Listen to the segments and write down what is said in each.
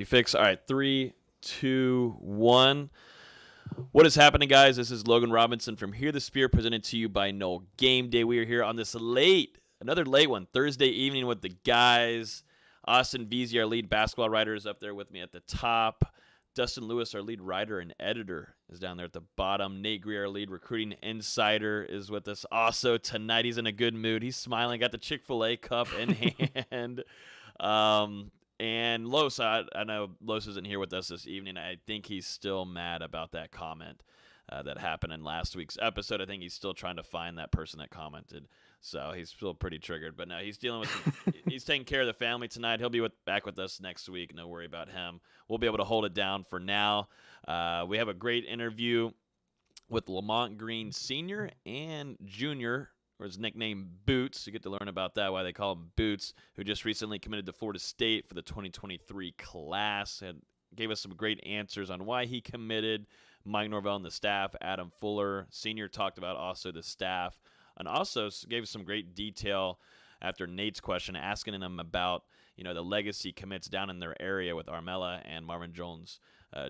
You fix. All right, 3, 2, 1. What is happening, guys? This is Logan Robinson from Hear the Spear, presented to you by No Game Day. We are here on this another late one, Thursday evening with the guys. Austin Veazey, our lead basketball writer, is up there with me at the top. Dustin Lewis, our lead writer and editor, is down there at the bottom. Nate Greer, our lead recruiting insider, is with us also tonight. He's in a good mood. He's smiling, got the Chick-fil-A cup in hand. And Los, I know Los isn't here with us this evening. I think he's still mad about that comment that happened in last week's episode. I think he's still trying to find that person that commented. So he's still pretty triggered. But no, he's dealing with he's taking care of the family tonight. He'll be back with us next week. No worry about him. We'll be able to hold it down for now. We have a great interview with Lamont Green Sr. and Jr., or his nickname Boots. You get to learn about that, why they call him Boots, who just recently committed to Florida State for the 2023 class, and gave us some great answers on why he committed. Mike Norvell and the staff, Adam Fuller Sr. talked about also the staff, and also gave us some great detail after Nate's question, asking him about the legacy commits down in their area with Armella and Marvin Jones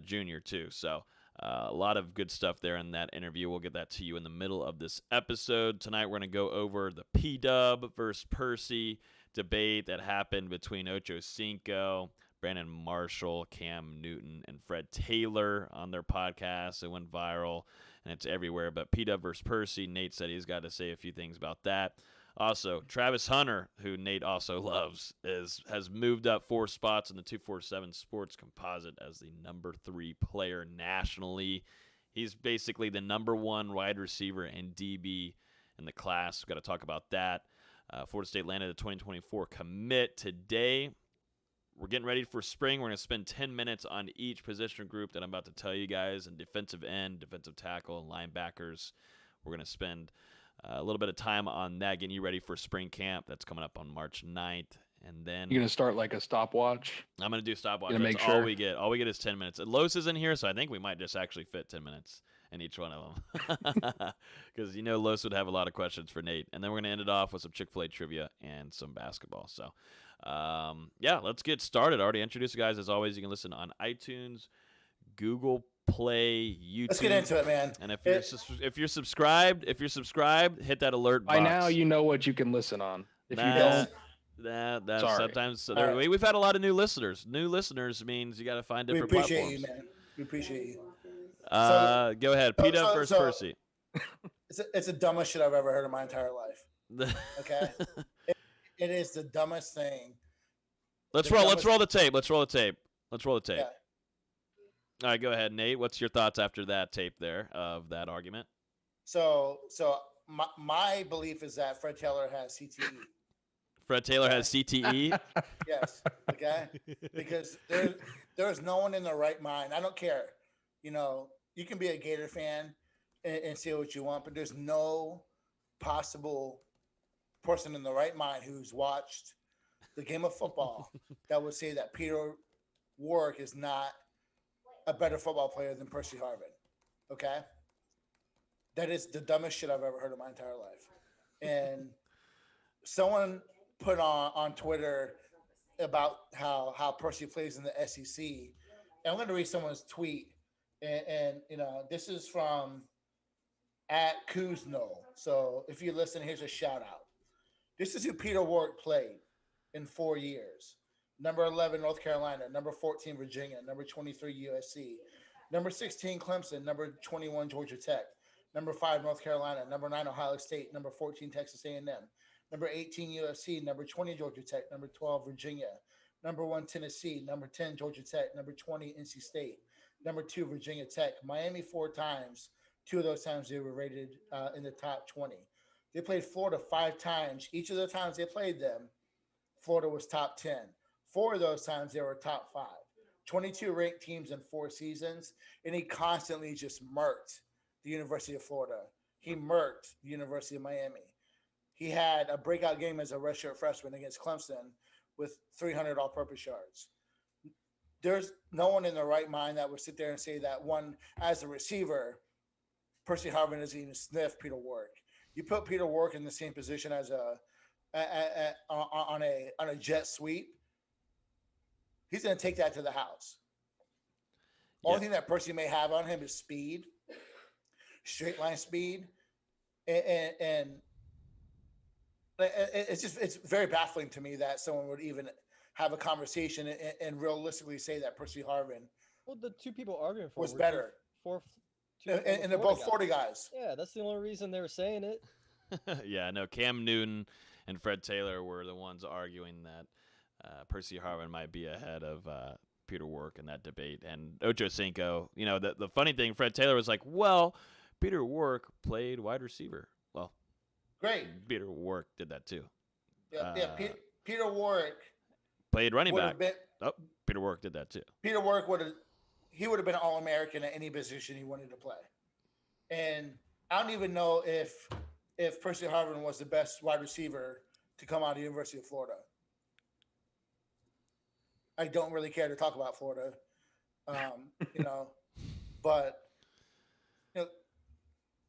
Jr. too. So a lot of good stuff there in that interview. We'll get that to you in the middle of this episode. Tonight we're going to go over the P-Dub versus Percy debate that happened between Ocho Cinco, Brandon Marshall, Cam Newton, and Fred Taylor on their podcast. It went viral, and it's everywhere. But P-Dub versus Percy, Nate said he's got to say a few things about that. Also, Travis Hunter, who Nate also loves, has moved up 4 spots in the 247 Sports Composite as the number 3 player nationally. He's basically the number 1 wide receiver and DB in the class. We've got to talk about that. Florida State landed a 2024 commit today. We're getting ready for spring. We're going to spend 10 minutes on each position group that I'm about to tell you guys, and defensive end, defensive tackle, and linebackers. We're going to spend a little bit of time on that, getting you ready for spring camp. That's coming up on March 9th. And then you're going to start like a stopwatch? I'm going to do stopwatch. That's all we get. All we get is 10 minutes. Los is in here, so I think we might just actually fit 10 minutes in each one of them. Because Los would have a lot of questions for Nate. And then we're going to end it off with some Chick-fil-A trivia and some basketball. So, let's get started. I already introduced you guys. As always, you can listen on iTunes, Google Play, YouTube. Let's get into it, man. And if you're subscribed, hit that alert box. By now, you know what you can listen on. If you don't, sometimes we've had a lot of new listeners. New listeners means you got to find different platforms. We appreciate you, man. We appreciate you. Go ahead, P-Dub versus Percy. It's the dumbest shit I've ever heard in my entire life. Okay, it is the dumbest thing. Let's roll the tape. Yeah. All right, go ahead, Nate. What's your thoughts after that tape there of that argument? So my belief is that Fred Taylor has CTE. Fred Taylor has CTE? Yes. Okay. Because there's no one in the right mind. I don't care. You can be a Gator fan and say what you want, but there's no possible person in the right mind who's watched the game of football that would say that Peter Warrick is not a better football player than Percy Harvin. Okay? That is the dumbest shit I've ever heard in my entire life. And someone put on Twitter about how Percy plays in the SEC. And I'm going to read someone's tweet. And this is from @Kuzno. So if you listen, here's a shout out. This is who Peter Warrick played in 4 years. Number 11, North Carolina. Number 14, Virginia. Number 23, USC. Number 16, Clemson. Number 21, Georgia Tech. Number 5, North Carolina. Number 9, Ohio State. Number 14, Texas A&M. Number 18, USC. Number 20, Georgia Tech. Number 12, Virginia. Number 1, Tennessee. Number 10, Georgia Tech. Number 20, NC State. Number 2, Virginia Tech. Miami 4 times. 2 of those times they were rated in the top 20. They played Florida 5 times. Each of the times they played them, Florida was top 10. 4 of those times they were top 5. 22 ranked teams in 4 seasons, and he constantly just murked the University of Florida. He murked the University of Miami. He had a breakout game as a redshirt freshman against Clemson with 300 all-purpose yards. There's no one in the right mind that would sit there and say that one, as a receiver, Percy Harvin doesn't even sniff Peter Warrick. You put Peter Warrick in the same position as on a jet sweep, he's going to take that to the house. Yeah. Only thing that Percy may have on him is speed, straight line speed, and it's very baffling to me that someone would even have a conversation and realistically say that Percy Harvin the two people arguing for was were better. And they're both Florida guys. Yeah, that's the only reason they were saying it. Yeah, no, Cam Newton and Fred Taylor were the ones arguing that Percy Harvin might be ahead of Peter Warrick in that debate. And Ocho Cinco, the funny thing, Fred Taylor was like, well, Peter Warrick played wide receiver. Well, great. Peter Warrick did that too. Peter Warrick played running back. Peter Warrick did that too. Peter Warrick would have been All-American at any position he wanted to play. And I don't even know if Percy Harvin was the best wide receiver to come out of the University of Florida. I don't really care to talk about Florida, but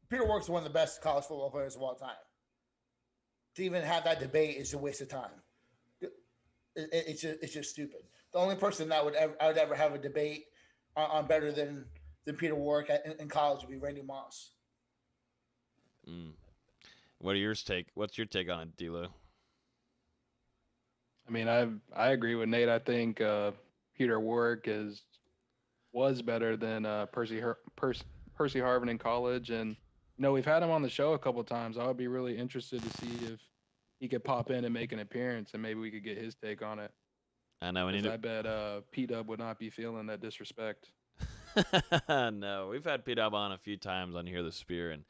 Peter Warrick's one of the best college football players of all time. To even have that debate is a waste of time. It's just stupid. The only person I would ever have a debate on better than Peter Warrick in college would be Randy Moss. What's your take on it, D-Lo? I mean, I agree with Nate. I think Peter Warrick was better than Percy Harvin in college, and we've had him on the show a couple of times. I would be really interested to see if he could pop in and make an appearance, and maybe we could get his take on it. I know. I bet P-Dub would not be feeling that disrespect. No, we've had P-Dub on a few times on Hear the Spear, and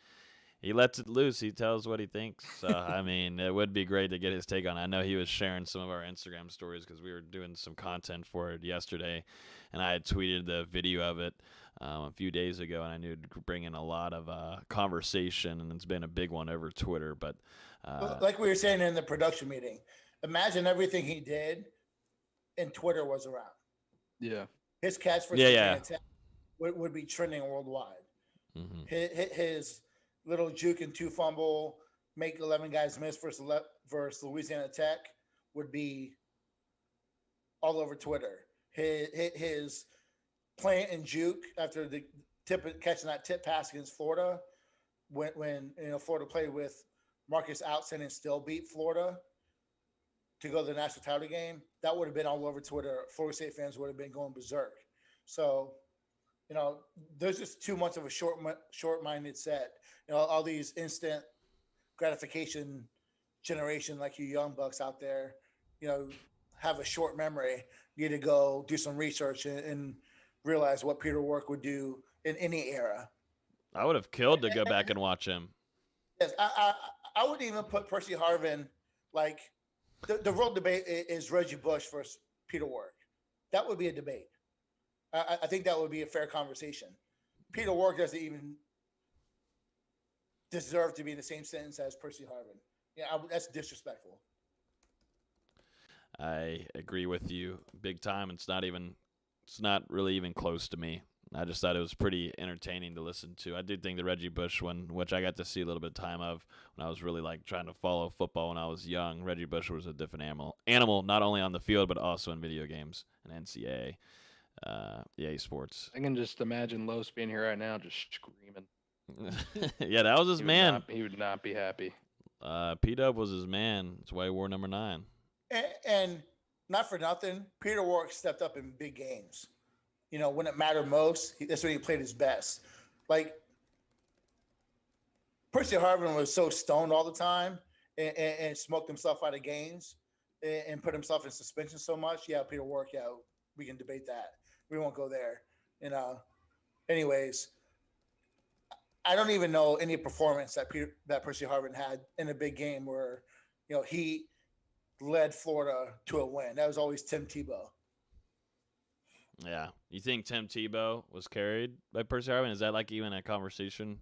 he lets it loose. He tells what he thinks. So, I mean, it would be great to get his take on it. I know he was sharing some of our Instagram stories because we were doing some content for it yesterday, and I had tweeted the video of it a few days ago, and I knew it would bring in a lot of conversation, and it's been a big one over Twitter. But like we were saying in the production meeting, imagine everything he did and Twitter was around. Yeah. His catchphrase would be trending worldwide. Mm-hmm. His little juke and two fumble, make 11 guys miss versus Louisiana Tech would be all over Twitter. His plant and juke after the catching that tip pass against Florida, when Florida played with Marcus Outson and still beat Florida to go to the national title game, that would have been all over Twitter. Florida State fans would have been going berserk. So, there's just too much of a short-minded set. All these instant gratification generation like you young bucks out there, have a short memory. You need to go do some research and realize what Peter Warrick would do in any era. I would have killed to go back and watch him. Yes, I wouldn't even put Percy Harvin like the real debate is Reggie Bush versus Peter Warrick. That would be a debate. I think that would be a fair conversation. Peter Warrick doesn't even deserve to be in the same sentence as Percy Harvin. Yeah, that's disrespectful. I agree with you big time. It's not really even close to me. I just thought it was pretty entertaining to listen to. I did think the Reggie Bush one, which I got to see a little bit of time of when I was really trying to follow football when I was young. Reggie Bush was a different animal, not only on the field but also in video games and NCAA. EA Sports. I can just imagine Los being here right now just screaming. Yeah, that was his man. He would not be happy. P-Dub was his man. That's why he wore number 9. And not for nothing, Peter Warrick stepped up in big games. When it mattered most, that's when he played his best. Like, Percy Harvin was so stoned all the time and smoked himself out of games and put himself in suspension so much. Yeah, Peter Warrick, we can debate that. We won't go there. Anyways, I don't even know any performance that Percy Harvin had in a big game where, he led Florida to a win. That was always Tim Tebow. Yeah. You think Tim Tebow was carried by Percy Harvin? Is that even a conversation?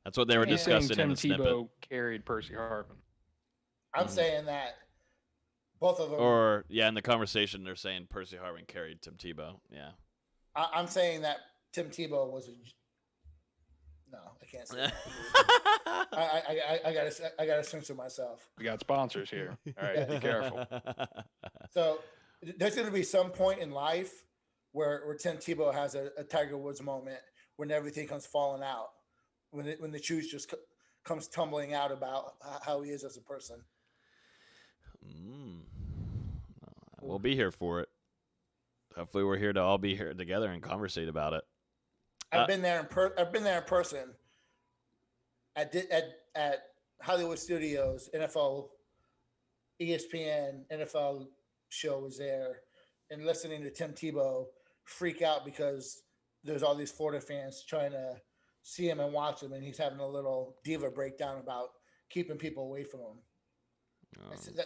That's what they were discussing in the snippet. Tim Tebow carried Percy Harvin. I'm saying that both of them. Or, in the conversation, they're saying Percy Harvin carried Tim Tebow. Yeah. I'm saying that Tim Tebow was no, I can't say that. I gotta censor myself. We got sponsors here. All right, be careful. So there's going to be some point in life where Tim Tebow has a Tiger Woods moment when everything comes falling out, when the truth just comes tumbling out about how he is as a person. We'll be here for it. Hopefully, we're here to all be here together and conversate about it. I've been there in person at Hollywood Studios, NFL, ESPN, NFL show was there, and listening to Tim Tebow freak out because there's all these Florida fans trying to see him and watch him, and he's having a little diva breakdown about keeping people away from him.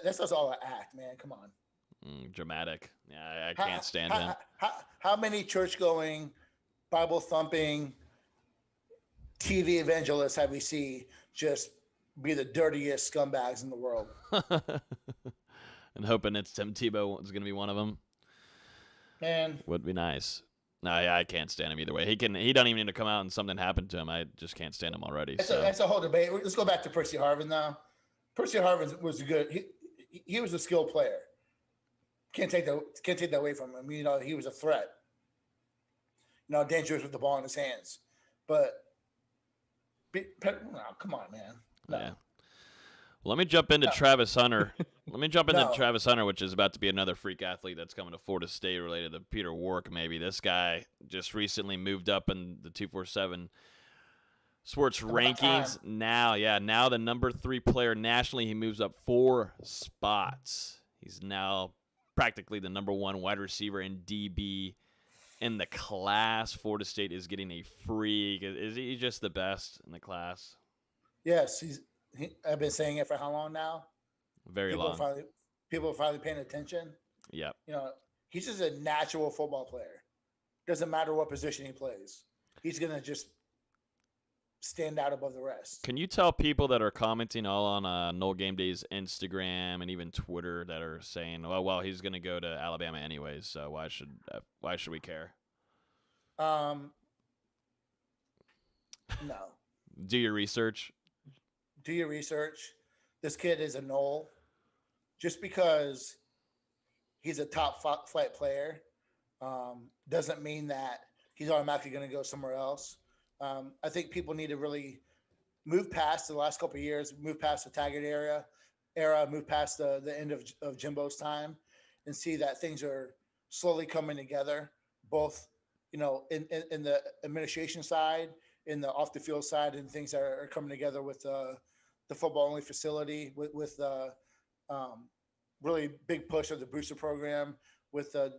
That's just all an act, man. Come on. Dramatic. Yeah, I can't stand him. How many church-going, Bible-thumping, TV evangelists have we seen just be the dirtiest scumbags in the world? And hoping it's Tim Tebow is going to be one of them. Man, would be nice. No, I can't stand him either way. He doesn't even need to come out and something happened to him. I just can't stand him already. That's a whole debate. Let's go back to Percy Harvin now. Percy Harvin was good. He was a skilled player. Can't take that away from him. He was a threat. Dangerous with the ball in his hands. But come on, man. No. Yeah. Well, let me jump into Travis Hunter. Travis Hunter, which is about to be another freak athlete that's coming to Florida State related to Peter Warrick, maybe. This guy just recently moved up in the 247 sports rankings. Now the number 3 player nationally. He moves up 4 spots. He's now practically the number 1 wide receiver in DB in the class. Florida State is getting a freak. Is he just the best in the class? Yes, I've been saying it for how long now? Very long. People are finally paying attention. Yep. He's just a natural football player. Doesn't matter what position he plays. He's going to just stand out above the rest. Can you tell people that are commenting all on Noel Game Day's Instagram and even Twitter that are saying, "Oh, well, he's going to go to Alabama anyways, so why should we care?" No. Do your research. This kid is a Noel. Just because he's a top flight player doesn't mean that he's automatically going to go somewhere else. I think people need to really move past the last couple of years, move past the Taggart era, move past the end of Jimbo's time, and see that things are slowly coming together, both in the administration side, in the off the field side, and things are coming together with the football only facility, with the really big push of the booster program, with the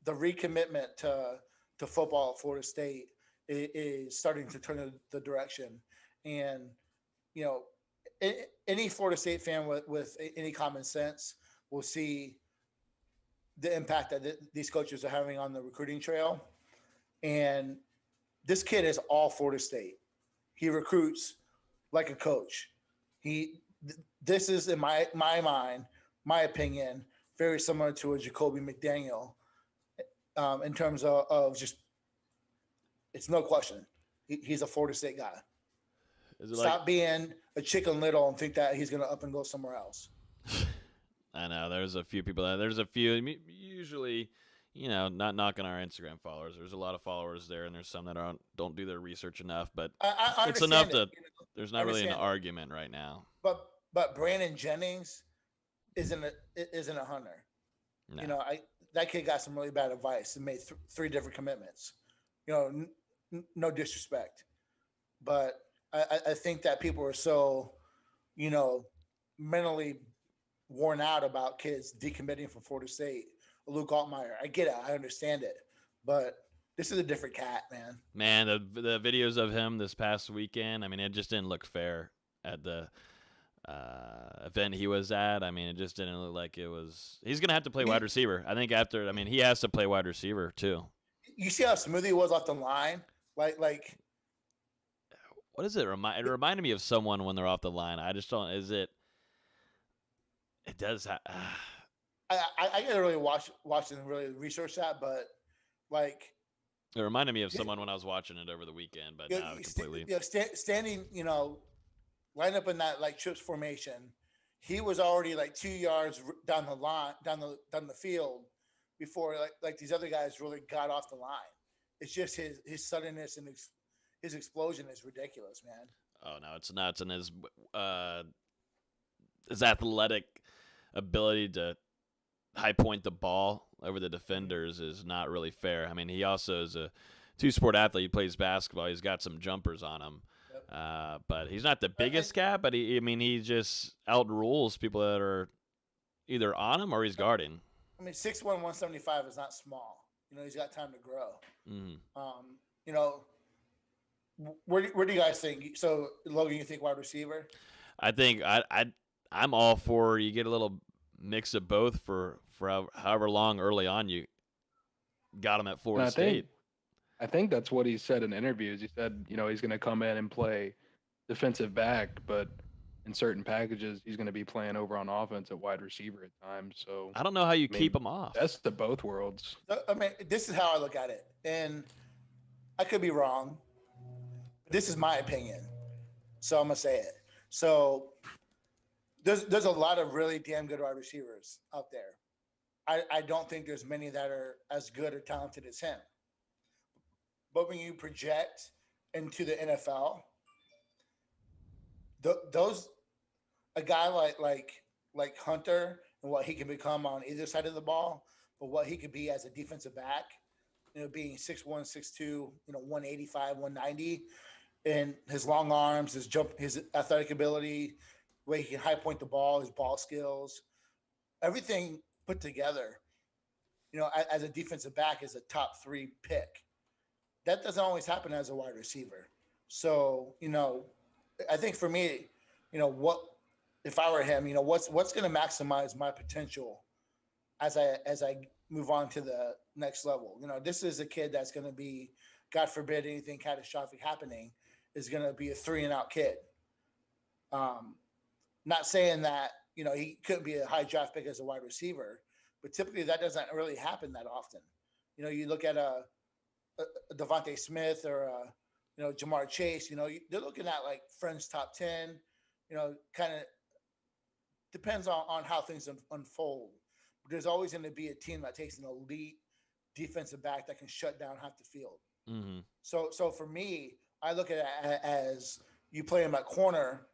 recommitment to football at Florida State is starting to turn the direction. And any Florida State fan with any common sense will see the impact that these coaches are having on the recruiting trail. And this kid is all Florida State. He recruits like a coach. This is, in my mind, my opinion, very similar to a Jacoby McDaniel in terms of just, it's no question. He's a Florida State guy. Stop being a Chicken Little and think that he's going to up and go somewhere else. I know. There's a few people. There's a few, usually, not knocking our Instagram followers. There's a lot of followers there, and there's some that don't do their research enough. But it's enough that there's not really an argument right now. But Brandon Jennings isn't a Hunter. No. That kid got some really bad advice and made 3 different commitments. No disrespect, but I think that people are so, mentally worn out about kids decommitting from Florida State. Luke Altmaier, I get it, I understand it, but this is a different cat, man. Man, the videos of him this past weekend, it just didn't look fair at the event he was at. It just didn't look like it was. He's gonna have to play wide receiver. I think he has to play wide receiver too. You see how smooth he was off the line, like. What is it? It reminded me of someone when they're off the line. I just don't. Is it? It does. I gotta really watch and really research that, but it reminded me of someone when I was watching it over the weekend, but now completely. Standing, line up in that trips formation, he was already like 2 yards down the line, down the field before like these other guys really got off the line. It's just his suddenness and his explosion is ridiculous, man. Oh no, it's nuts, and his athletic ability to high point the ball over the defenders is not really fair. I mean, he also is a two-sport athlete. He plays basketball. He's got some jumpers on him. Yep. But he's not the biggest guy, but he just outrules people that are either on him or he's guarding. I mean, 6'1", 175 is not small. He's got time to grow. Mm-hmm. Where do you guys think? So, Logan, you think wide receiver? I think I'm all for you get a little mix of both for however long early on you got him at Florida State. I think that's what he said in interviews. He said, he's going to come in and play defensive back, but in certain packages, he's going to be playing over on offense at wide receiver at times. So I don't know how you keep him off. That's the both worlds. I mean, this is how I look at it, and I could be wrong. This is my opinion, so I'm gonna say it. So there's a lot of really damn good wide receivers out there. I don't think there's many that are as good or talented as him. But when you project into the NFL, a guy like Hunter and what he can become on either side of the ball, but what he could be as a defensive back, being 6'1", 6'2", 185, 190, and his long arms, his athletic ability, the way he can high point the ball, his ball skills, everything put together, as a defensive back is a top 3 pick. That doesn't always happen as a wide receiver. So, I think for me, what if I were him, what's going to maximize my potential as I move on to the next level. This is a kid that's going to be, God forbid anything catastrophic happening, is going to be a 3-and-out kid. Not saying that, he couldn't be a high draft pick as a wide receiver, but typically that doesn't really happen that often. You look at a Devontae Smith or Jamar Chase, they're looking at like Friends top 10, kind of depends on how things unfold. But there's always going to be a team that takes an elite defensive back that can shut down half the field. Mm-hmm. So for me, I look at it as you play him at corner,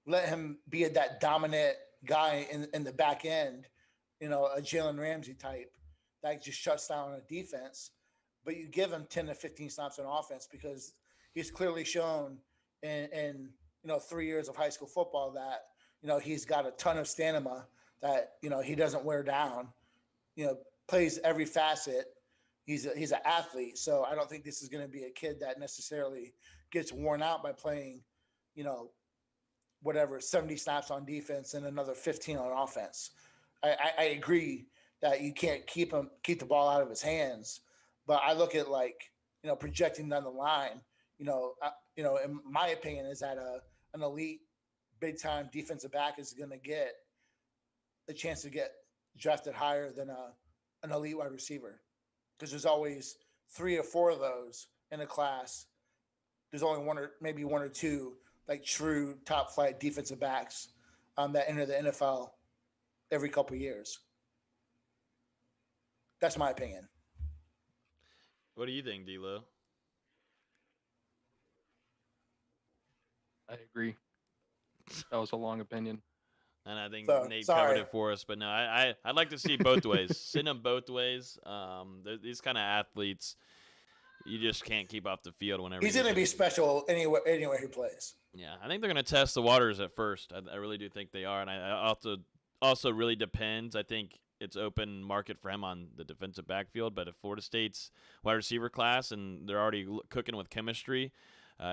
let him be that dominant guy in the back end, a Jalen Ramsey type that just shuts down a defense. But you give him 10 to 15 snaps on offense because he's clearly shown in 3 years of high school football that, he's got a ton of stamina that, he doesn't wear down, plays every facet. He's an athlete. So I don't think this is going to be a kid that necessarily gets worn out by playing, 70 snaps on defense and another 15 on offense. I agree that you can't keep the ball out of his hands, but I look at projecting down the line, in my opinion is that an elite big time defensive back is going to get a chance to get drafted higher than an elite wide receiver. Because there's always 3 or 4 of those in a class. There's only one or two like true top flight defensive backs that enter the NFL every couple of years. That's my opinion. What do you think, D-Lo? I agree. That was a long opinion. And I think Nate covered it for us. But no, I'd like to see both ways. Send them both ways. These kind of athletes, you just can't keep off the field whenever. He's going to be special anywhere he plays. Yeah, I think they're going to test the waters at first. I really do think they are. And I also really depends. I think it's open market for him on the defensive backfield. But if Florida State's wide receiver class and they're already cooking with chemistry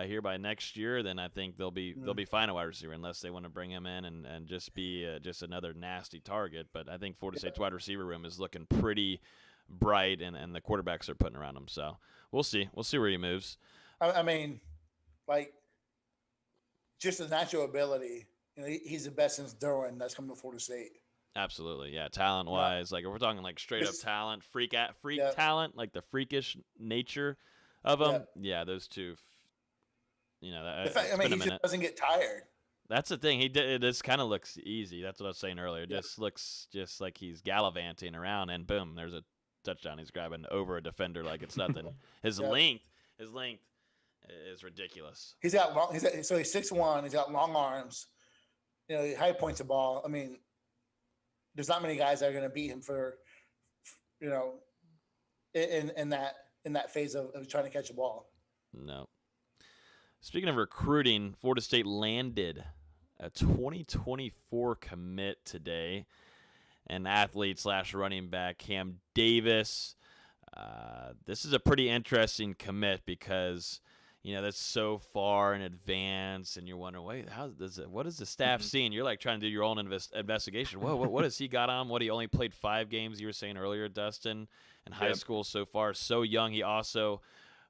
here by next year, then I think they'll be fine at wide receiver unless they want to bring him in and just be just another nasty target. But I think Florida State's wide receiver room is looking pretty bright, and the quarterbacks are putting around him. So we'll see. We'll see where he moves. I mean, just his natural ability. He's the best since Derwin that's coming to Florida State. Absolutely, yeah. Talent-wise, if we're talking straight up talent, freak talent, like the freakish nature of him. Yeah, those two. The fact, he just doesn't get tired. That's the thing. He did. This kind of looks easy. That's what I was saying earlier. Yeah. Just looks just like he's gallivanting around, and boom, there's a touchdown. He's grabbing over a defender like it's nothing. His Yep. length is ridiculous. He's got long. He's 6'1". He's got long arms. You know, he high points the ball. I mean, there's not many guys that are going to beat him for, you know, in that phase of trying to catch a ball. No. Speaking of recruiting, Florida State landed a 2024 commit today, an athlete / running back, Cam Davis. This is a pretty interesting commit because, you know, that's so far in advance, and you're wondering, wait, what is the staff seeing? You're like trying to do your own investigation. Whoa, what has he got on? He only played 5 games, you were saying earlier, Dustin, in high school so far. So young. He also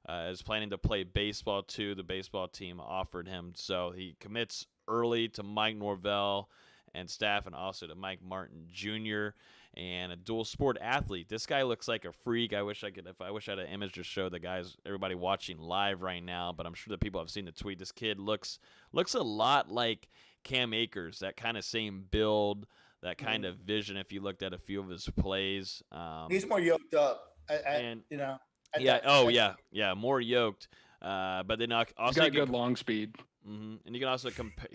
is planning to play baseball too. The baseball team offered him. So he commits early to Mike Norvell and staff, and also to Mike Martin Jr., and a dual sport athlete. This guy looks like a freak. I wish I had an image to show the guys, everybody watching live right now, but I'm sure the people have seen the tweet. This kid looks a lot like Cam Akers, that kind of same build, that kind of vision. If you looked at a few of his plays, He's more yoked up, more yoked. But then also He's got good long speed. Mm-hmm. And you can also compare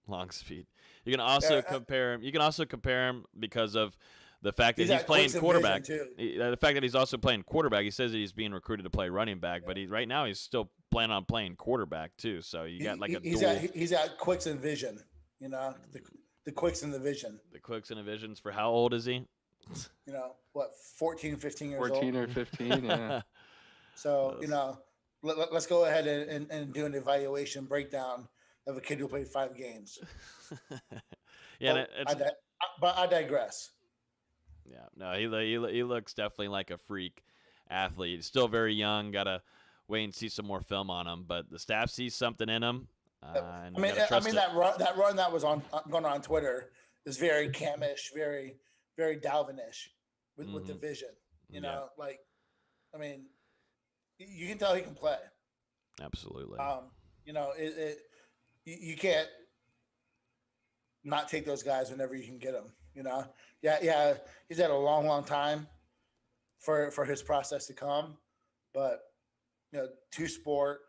long speed. You can also compare him. You can also compare him because of the fact that he's playing quarterback. The fact that he's also playing quarterback. He says that he's being recruited to play running back, but right now he's still planning on playing quarterback too. So you got like he's got quicks and vision. You know, the quicks and the vision. The quicks and the visions. For how old is he? You know, what, 14, 15 years 14 old? or 15, yeah. So, you know, let's go ahead and do an evaluation breakdown of a kid who played 5 games. Yeah, but I digress. Yeah, no, he looks definitely like a freak athlete. He's still very young. Gotta wait and see some more film on him, but the staff sees something in him. And that run that was going on Twitter is very Camish, very very Dalvinish with the vision. You know, you can tell he can play. Absolutely. You know, you can't not take those guys whenever you can get them. You know, yeah, he's had a long time for his process to come, but you know, 2-sport,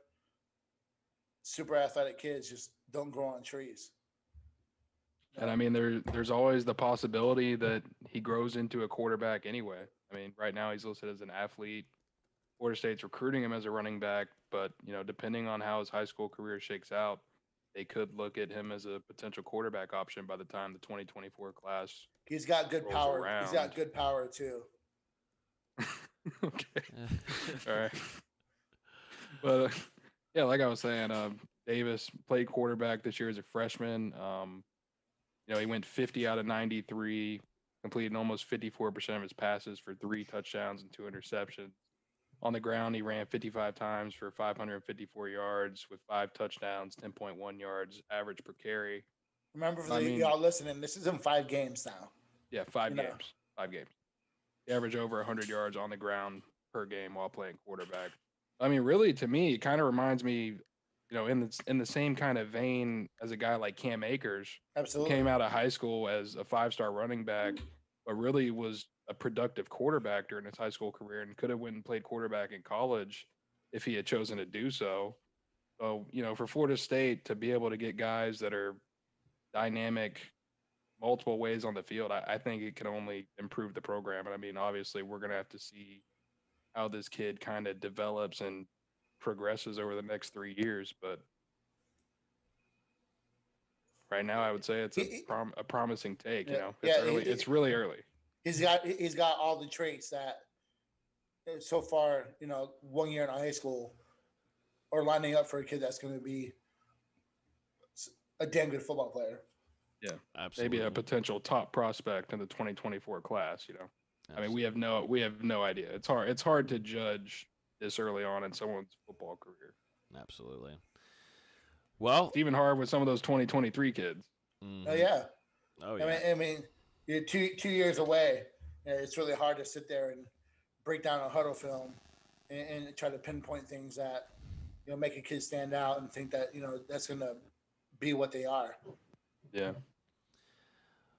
super athletic kids just don't grow on trees. And I mean, there's always the possibility that he grows into a quarterback anyway. I mean, right now he's listed as an athlete. Florida State's recruiting him as a running back, but you know, depending on how his high school career shakes out, they could look at him as a potential quarterback option by the time the 2024 class. He's got good power. Around. He's got good power too. Okay. All right. But yeah, like I was saying, Davis played quarterback this year as a freshman. You know, he went 50 out of 93, completed almost 54% of his passes for 3 touchdowns and 2 interceptions. On the ground, he ran 55 times for 554 yards with 5 touchdowns, 10.1 yards average per carry. Remember, for y'all listening, this is in 5 games now. Yeah, 5 games. 5 games. He averaged over 100 yards on the ground per game while playing quarterback. I mean, really, to me, it kind of reminds me, you know, in the same kind of vein as a guy like Cam Akers. Absolutely. Who came out of high school as a 5-star running back, but really was a productive quarterback during his high school career and could have went and played quarterback in college if he had chosen to do so. So, you know, for Florida State to be able to get guys that are dynamic multiple ways on the field, I think it can only improve the program. And I mean, obviously, we're going to have to see how this kid kind of develops and progresses over the next 3 years. But right now, I would say it's a promising take. You know, it's early. It's really early. He's got all the traits that so far, you know, 1 year in high school are lining up for a kid that's going to be a damn good football player. Yeah, absolutely. Maybe a potential top prospect in the 2024 class. You know, absolutely. I mean, we have no idea. It's hard to judge this early on in someone's football career. Absolutely. Well, it's even hard with some of those 2023 kids. Mm-hmm. Oh yeah. Oh yeah. I mean, you're 2 years away. And it's really hard to sit there and break down a huddle film and try to pinpoint things that, you know, make a kid stand out and think that, you know, that's going to be what they are. Yeah.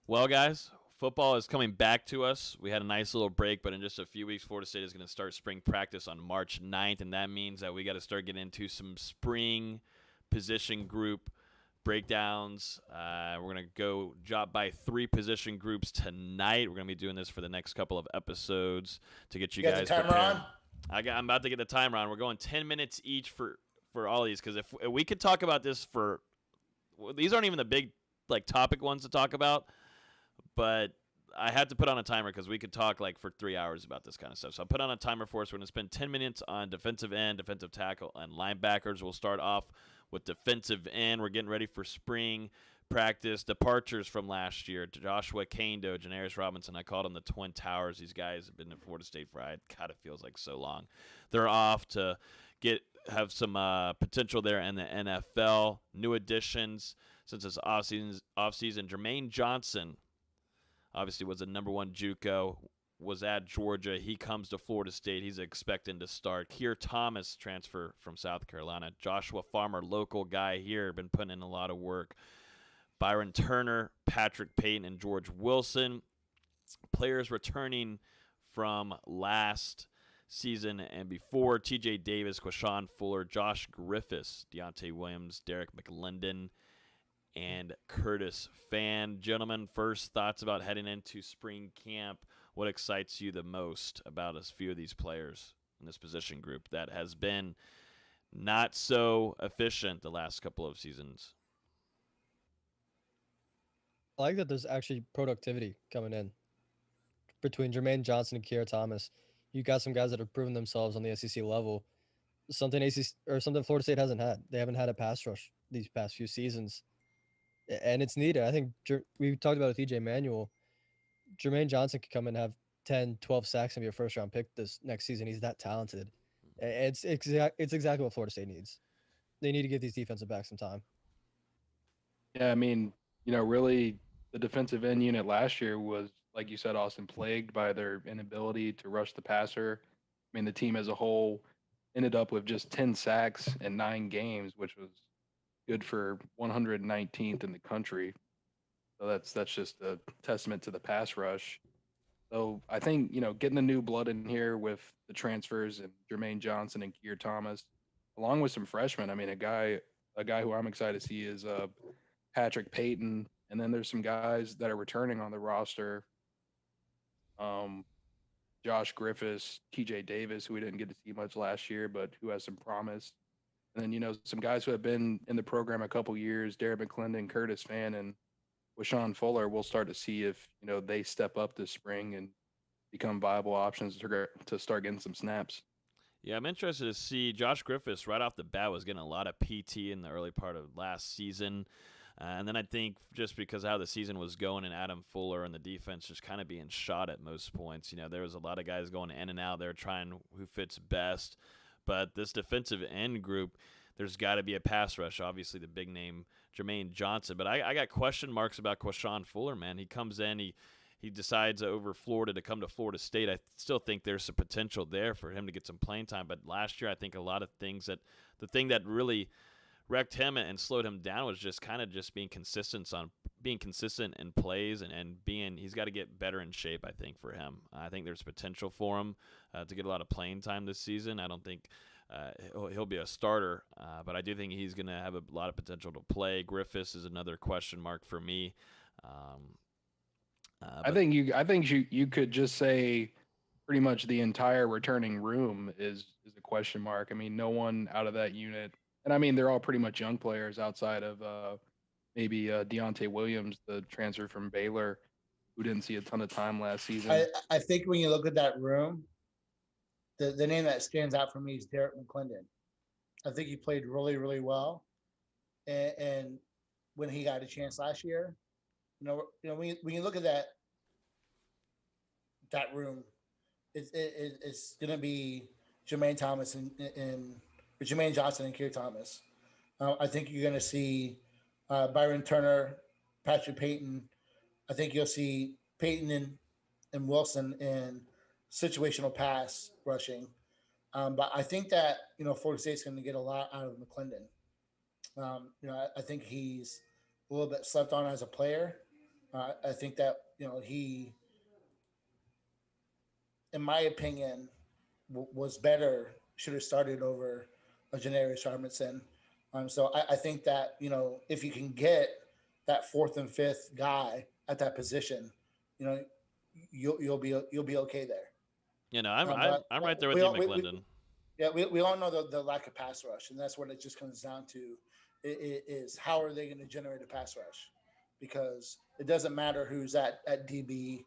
Well, guys, football is coming back to us. We had a nice little break, but in just a few weeks, Florida State is going to start spring practice on March 9th, and that means that we got to start getting into some spring position group breakdowns. We're going to go drop by 3 position groups tonight. We're going to be doing this for the next couple of episodes to get you You got guys the timer prepared. on? I'm about to get the timer on. We're going 10 minutes each for all these, because if we could talk about this these aren't even the big topic ones to talk about, but I had to put on a timer because we could talk for 3 hours about this kind of stuff. So I put on a timer for us. We're going to spend 10 minutes on defensive end, defensive tackle, and linebackers. We'll start off with defensive end. We're getting ready for spring practice. Departures from last year: Joshua Kando, Janarius Robinson. I called them the Twin Towers. These guys have been in Florida State for, it feels like so long. They're off to have some potential there in the NFL. New additions since it's off-season. Jermaine Johnson obviously was a number 1 JUCO, was at Georgia. He comes to Florida State. He's expecting to start. Keir Thomas, transfer from South Carolina. Joshua Farmer, local guy here, been putting in a lot of work. Byron Turner, Patrick Payton, and George Wilson. Players returning from last season and before: T.J. Davis, Quashawn Fuller, Josh Griffiths, Deontay Williams, Derek McLendon, and Curtis Fan. Gentlemen, first thoughts about heading into spring camp. What excites you the most about a few of these players in this position group that has been not so efficient the last couple of seasons? I like that there's actually productivity coming in between Jermaine Johnson and Keir Thomas. You got some guys that have proven themselves on the SEC level. Something Florida State hasn't had. They haven't had a pass rush these past few seasons, and it's needed. I think we talked about it with EJ Manuel. Jermaine Johnson could come and have 10, 12 sacks and be a first-round pick this next season. He's that talented. It's exactly what Florida State needs. They need to give these defensive backs some time. Yeah, I mean, really the defensive end unit last year was, like you said, Austin, plagued by their inability to rush the passer. I mean, the team as a whole ended up with just 10 sacks in 9 games, which was good for 119th in the country. So that's just a testament to the pass rush. So I think, getting the new blood in here with the transfers and Jermaine Johnson and Keir Thomas, along with some freshmen. I mean, a guy who I'm excited to see is Patrick Payton. And then there's some guys that are returning on the roster. Josh Griffiths, TJ Davis, who we didn't get to see much last year, but who has some promise. And then, some guys who have been in the program a couple years: Derek McLendon, Curtis Fan, and Quashawn Fuller. We'll start to see if, they step up this spring and become viable options to start getting some snaps. Yeah, I'm interested to see. Josh Griffiths right off the bat was getting a lot of PT in the early part of last season. And then I think just because of how the season was going and Adam Fuller and the defense just kind of being shot at most points, there was a lot of guys going in and out there trying who fits best. But this defensive end group, there's got to be a pass rush. Obviously, the big name, Jermaine Johnson. But I got question marks about Quashawn Fuller, man. He comes in, he decides over Florida to come to Florida State. I still think there's some potential there for him to get some playing time. But last year, I think a lot of things the thing that really wrecked him and slowed him down was just kind of being consistent in plays and he's got to get better in shape. I think for him, I think there's potential for him to get a lot of playing time this season. I don't think he'll be a starter, but I do think he's going to have a lot of potential to play. Griffiths is another question mark for me. I think you could just say pretty much the entire returning room is a question mark. I mean, no one out of that unit. And I mean, they're all pretty much young players outside of maybe Deontay Williams, the transfer from Baylor, who didn't see a ton of time last season. I think when you look at that room, the name that stands out for me is Derek McLendon. I think he played really, really well. And when he got a chance last year, when you look at that room, it's going to be Jermaine Thomas and Jermaine Johnson and Keir Thomas. I think you're going to see Byron Turner, Patrick Payton. I think you'll see Payton and Wilson in situational pass rushing. But I think that, Florida State's going to get a lot out of McLendon. I think he's a little bit slept on as a player. I think that he, in my opinion, was better. Should have started over a Janarius Robinson. So I think that if you can get that fourth and fifth guy at that position, you know you'll be okay there. But I'm right there with you, McClendon. we all know the lack of pass rush, and that's what it just comes down to. Is how are they going to generate a pass rush? Because it doesn't matter who's at DB.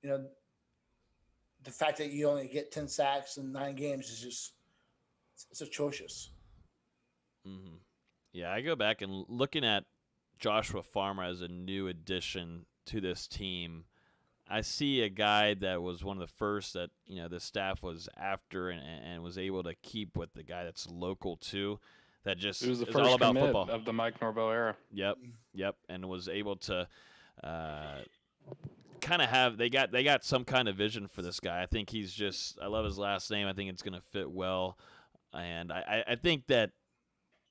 The fact that you only get 10 sacks in 9 games is just it's atrocious. Mm-hmm. Yeah, I go back and looking at Joshua Farmer as a new addition to this team. I see a guy that was one of the first that the staff was after and was able to keep with the guy that's local too. That just It was the is first all about commit football of the Mike Norvell era. Yep, and was able to kind of have they got some kind of vision for this guy. I think he's just I love his last name. I think it's going to fit well, and I think that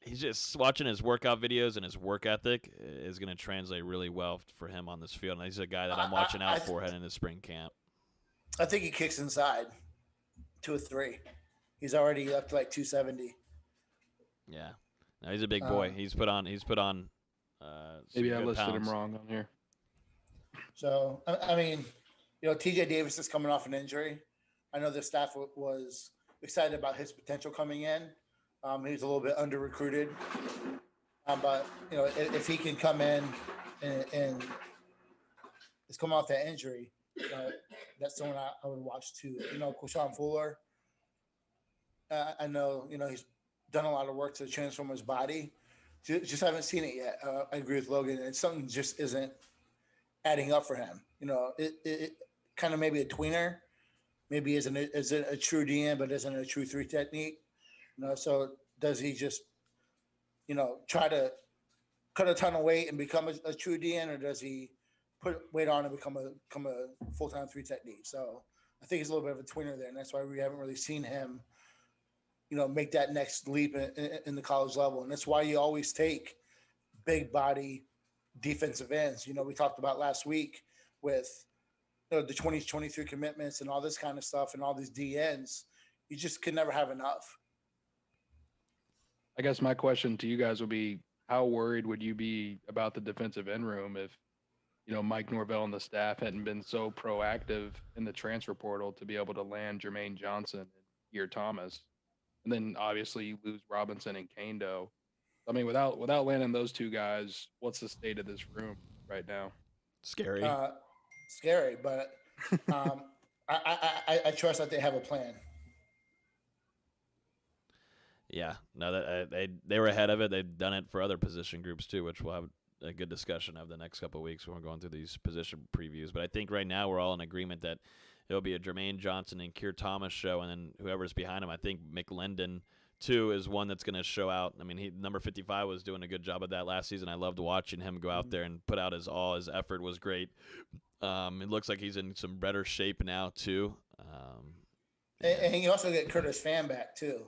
he's just watching his workout videos and his work ethic is going to translate really well for him on this field. And he's a guy that I'm watching out for heading into spring camp. I think he kicks inside 2 or 3. He's already up to like 270. Yeah, no, he's a big boy. He's put on. Maybe I good listed him pounds. wrong on here. So I mean, TJ Davis is coming off an injury. I know the staff was excited about his potential coming in. He was a little bit under recruited, but if he can come in and is coming off that injury, that's someone I would watch too. Quashawn Fuller. I know he's done a lot of work to transform his body. Just haven't seen it yet. I agree with Logan. And something just isn't adding up for him. It kind of maybe a tweener, maybe isn't a true DM, but isn't a true 3 technique. So does he just, try to cut a ton of weight and become a true DN, or does he put weight on and become a full-time 3 technique? So I think he's a little bit of a tweener there, and that's why we haven't really seen him, make that next leap in the college level. And that's why you always take big body defensive ends. We talked about last week with the 2023 commitments and all this kind of stuff and all these DNs. You just can never have enough. I guess my question to you guys would be, how worried would you be about the defensive end room if, Mike Norvell and the staff hadn't been so proactive in the transfer portal to be able to land Jermaine Johnson and Ear Thomas? And then obviously you lose Robinson and Kando. I mean, without landing those 2 guys, what's the state of this room right now? Scary. Scary, but I trust that they have a plan. Yeah, no, that they were ahead of it. They've done it for other position groups too, which we'll have a good discussion of the next couple of weeks when we're going through these position previews. But I think right now we're all in agreement that it'll be a Jermaine Johnson and Keir Thomas show, and then whoever's behind him. I think McClendon too is one that's going to show out. I mean, number 55 was doing a good job of that last season. I loved watching him go out there and put out his all. His effort was great. It looks like he's in some better shape now too. And you also get Curtis Fan back too.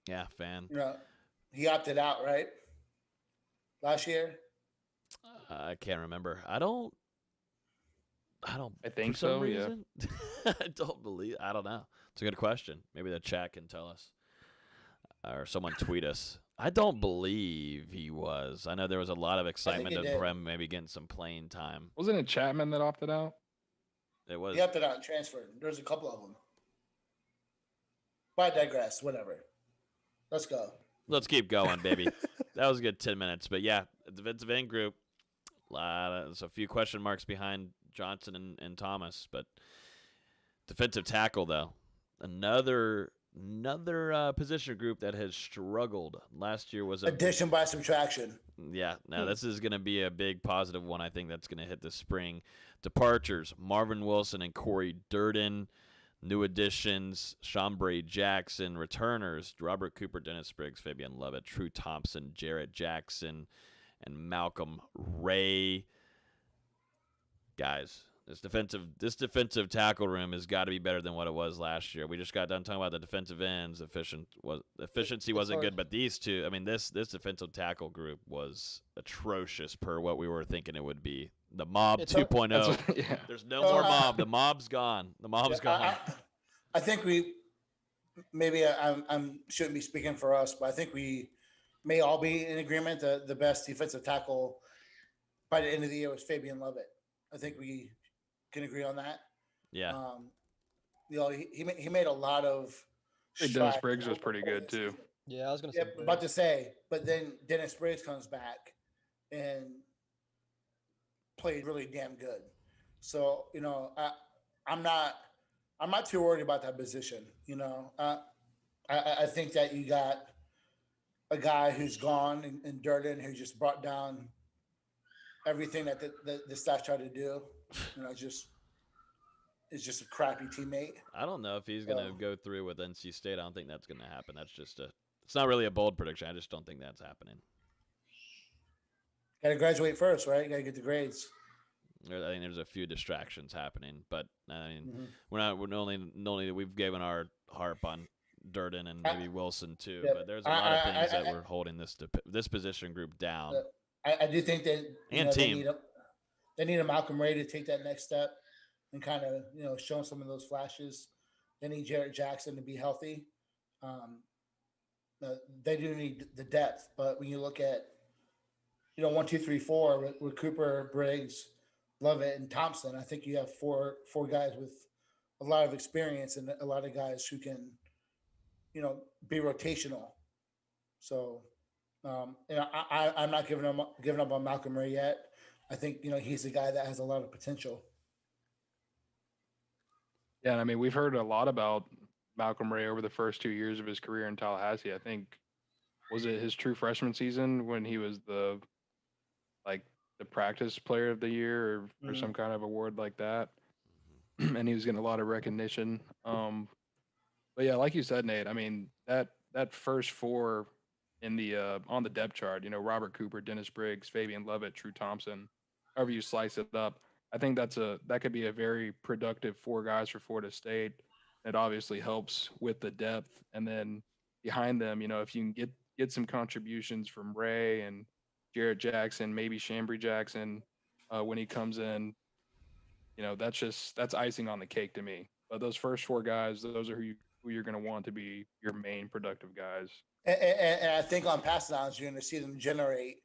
Yeah, Fan. He opted out, right? Last year? I can't remember. I don't. I think for some so. reason. Yeah. I don't believe. I don't know. It's a good question. Maybe the chat can tell us, or someone tweet us. I don't believe he was. I know there was a lot of excitement of him maybe getting some playing time. Wasn't it Chapman that opted out? It was. He opted out and transferred. There's a couple of them. But I digress. Whatever. Let's go. Let's keep going, baby. That was a good 10 minutes. But yeah, defensive end group. There's a few question marks behind Johnson and Thomas, but defensive tackle though, another position group that has struggled. Last year was addition by subtraction. Yeah, now this is going to be a big positive one. I think that's going to hit this spring. Departures: Marvin Wilson and Corey Durden. New additions: Shambray Jackson. Returners: Robert Cooper, Dennis Briggs, Fabian Lovett, True Thompson, Jarrett Jackson, and Malcolm Ray. Guys, This defensive tackle room has got to be better than what it was last year. We just got done talking about the defensive ends. Efficiency wasn't good, but these two, I mean, this defensive tackle group was atrocious per what we were thinking it would be. The mob 2.0. Yeah. There's no more mob. The mob's gone. The mob's gone. I think we maybe I shouldn't be speaking for us, but I think we may all be in agreement that the best defensive tackle by the end of the year was Fabian Lovett. I think we can agree on that. Yeah. He made a lot of. Dennis Briggs was pretty good too. Yeah, I was gonna say. About to say, but then Dennis Briggs comes back and played really damn good. So I'm not too worried about that position. I think that you got a guy who's gone in Durden who just brought down everything that the staff tried to do. It's just a crappy teammate. I don't know if he's going to go through with NC State. I don't think that's going to happen. That's just it's not really a bold prediction. I just don't think that's happening. Got to graduate first, right? Got to get the grades. I think there's a few distractions happening, but I mean, we're only we've given our harp on Durden and maybe Wilson too, but there's a lot of things that we're holding this position group down. I do think that team. They need a Malcolm Ray to take that next step and kind of show some of those flashes. They need Jarrett Jackson to be healthy. They do need the depth, but when you look at 1, 2, 3, 4 with Cooper, Briggs, Lovett, and Thompson, I think you have four guys with a lot of experience and a lot of guys who can be rotational. So I'm not giving up on Malcolm Ray yet. I think he's a guy that has a lot of potential. Yeah, and I mean, we've heard a lot about Malcolm Ray over the first 2 years of his career in Tallahassee. I think, was it his true freshman season when he was the practice player of the year or some kind of award like that, and he was getting a lot of recognition. But yeah, like you said, Nate, I mean, that first four in the on the depth chart, Robert Cooper, Dennis Briggs, Fabian Lovett, True Thompson, however you slice it up, I think that could be a very productive 4 guys for Florida State. It obviously helps with the depth, and then behind them, if you can get some contributions from Ray and Jarrett Jackson, maybe Chambry Jackson when he comes in, that's icing on the cake to me. But those first 4 guys, those are who you're going to want to be your main productive guys. And I think on pass downs, you're going to see them generate,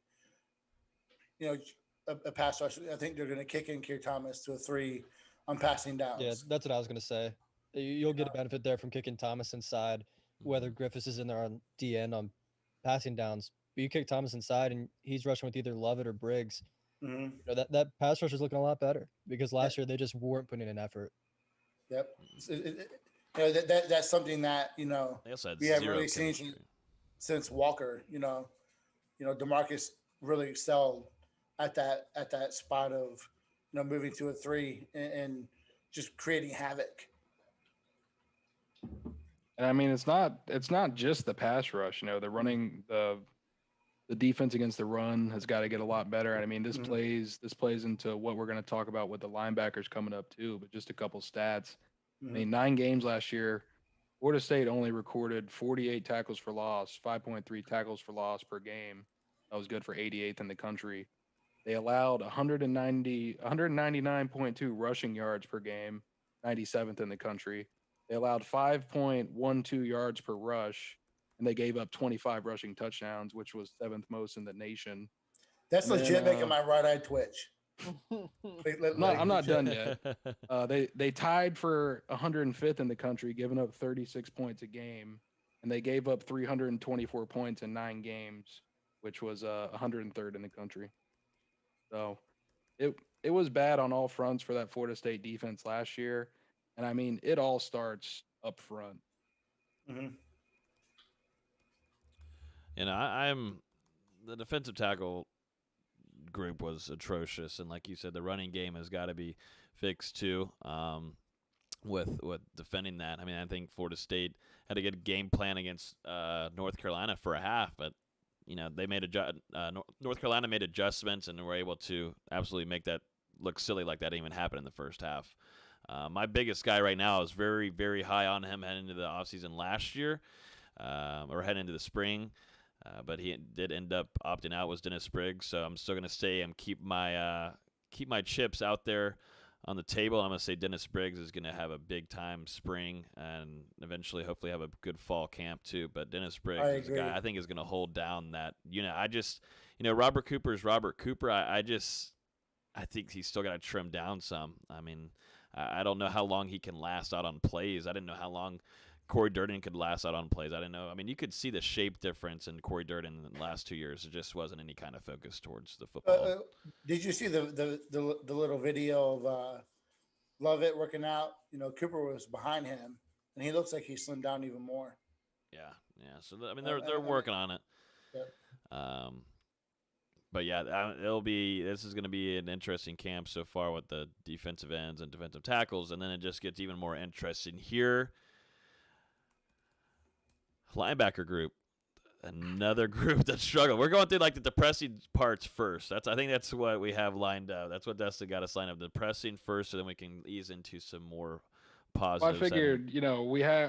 a pass rush. I think they're going to kick in Keir Thomas to a 3 on passing downs. Yeah, that's what I was going to say. You'll get a benefit there from kicking Thomas inside, whether Griffiths is in there on DN on passing downs. But you kick Thomas inside, and he's rushing with either Lovett or Briggs. Mm-hmm. That pass rush is looking a lot better because last year they just weren't putting in effort. Yep. That's something that we haven't really seen since Walker. DeMarcus really excelled at that spot of moving to a 3 and just creating havoc. And I mean, it's not just the pass rush. The running the defense against the run has got to get a lot better. And I mean, this plays into what we're going to talk about with the linebackers coming up too. But just a couple stats. I mean, 9 games last year, Florida State only recorded 48 tackles for loss, 5.3 tackles for loss per game. That was good for 88th in the country. They allowed 199.2 rushing yards per game, 97th in the country. They allowed 5.12 yards per rush, and they gave up 25 rushing touchdowns, which was 7th most in the nation. That's legit making my right eye twitch. I'm not done yet. They tied for 105th in the country, giving up 36 points a game, and they gave up 324 points in 9 games, which was 103rd in the country. So it was bad on all fronts for that Florida State defense last year, and I mean it all starts up front. Mm-hmm. I'm the defensive tackle group was atrocious, and like you said, the running game has got to be fixed too. With defending that, I mean, I think Florida State had a good game plan against North Carolina for a half, but they made North Carolina made adjustments and were able to absolutely make that look silly like that didn't even happen in the first half. My biggest guy right now is very, very high on him heading into the offseason last year, or heading into the spring. But he did end up opting out, was Dennis Spriggs. So I'm still going to stay and keep my chips out there on the table. I'm going to say Dennis Spriggs is going to have a big-time spring and eventually hopefully have a good fall camp too. But Dennis Spriggs is a guy I think is going to hold down that unit. Robert Cooper is Robert Cooper. I think he's still got to trim down some. I mean, I don't know how long he can last out on plays. I didn't know how long Corey Durden could last out on plays. I didn't know. I mean, you could see the shape difference in Corey Durden in the last 2 years. It just wasn't any kind of focus towards the football. Did you see the little video of Lovett working out? Cooper was behind him, and he looks like he slimmed down even more. Yeah. So I mean, they're working on it. Yeah. But yeah, this is going to be an interesting camp so far with the defensive ends and defensive tackles, and then it just gets even more interesting here. Linebacker group, another group that struggled. We're going through like the depressing parts first. I think that's what we have lined up. That's what Dustin got us lined up. Depressing first, so then we can ease into some more positive. Well, I figured,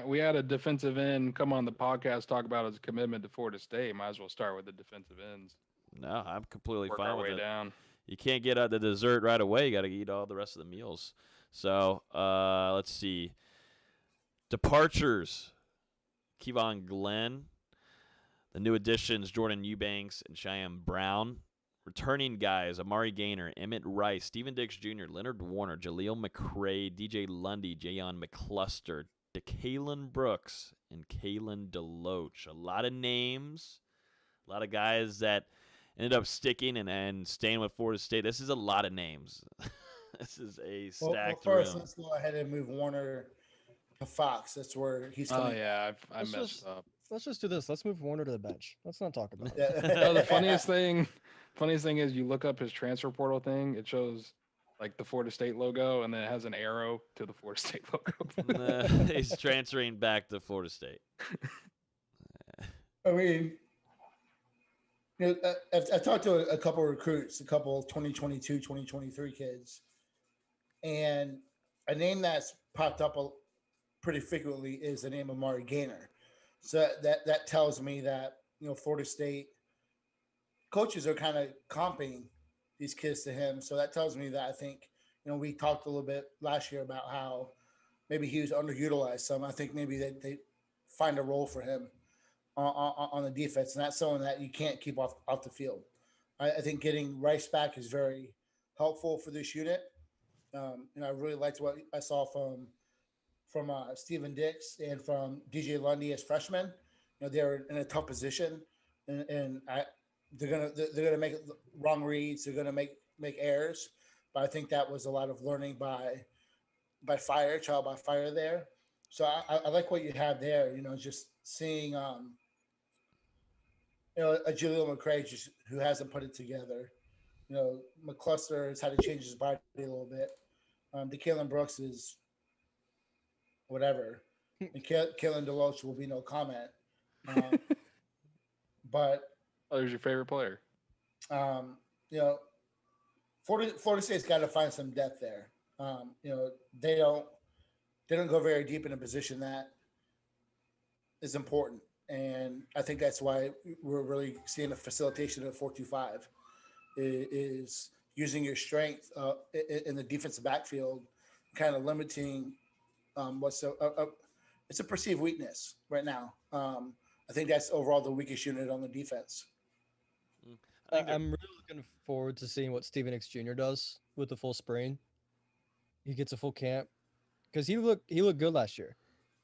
we had a defensive end come on the podcast talk about his commitment to Florida State. Might as well start with the defensive ends. No, I'm completely Work fine our with way it. Down. You can't get out the dessert right away. You got to eat all the rest of the meals. So let's see. Departures. Kevon Glenn. The new additions, Jordan Eubanks and Cheyenne Brown. Returning guys, Amari Gaynor, Emmett Rice, Steven Dix Jr., Leonard Warner, Jaleel McCray, DJ Lundy, Jayon McCluster, DeKalen Brooks, and Kalen DeLoach. A lot of names. A lot of guys that ended up sticking and staying with Florida State. This is a lot of names. This is a stacked first, room. let's go ahead and move Warner to Fox. That's where he's coming. Oh, yeah, I messed up. Let's just do this. Let's move Warner to the bench. Let's not talk about it. No, the funniest thing is you look up his transfer portal thing. It shows like the Florida State logo, and then it has an arrow to the Florida State logo. He's transferring back to Florida State. I mean, I've talked to a couple of recruits, a couple of 2022, 2023 kids, and a name that's popped up pretty frequently is the name of Amari Gaynor. So that tells me that, Florida State coaches are kind of comping these kids to him. So that tells me that I think, we talked a little bit last year about how maybe he was underutilized some. I think maybe they find a role for him on the defense, and that's someone that you can't keep off the field. I think getting Rice back is very helpful for this unit. I really liked what I saw from Steven Dix and from DJ Lundy as freshmen. They're in a tough position, and they're gonna make wrong reads. They're gonna make errors, but I think that was a lot of learning by trial by fire there. So I like what you have there. Just seeing a Jaleel McCray who hasn't put it together. McCluster has had to change his body a little bit. DeKalen Brooks is whatever. And Kalen DeLoach will be no comment. But who's your favorite player? Florida State's got to find some depth there. They don't go very deep in a position that is important, and I think that's why we're really seeing a facilitation of 4-2-5 is using your strength in the defensive backfield, kind of limiting it's a perceived weakness right now. I think that's overall the weakest unit on the defense. I'm really looking forward to seeing what Steven X Jr. does with the full spring. He gets a full camp because he looked good last year.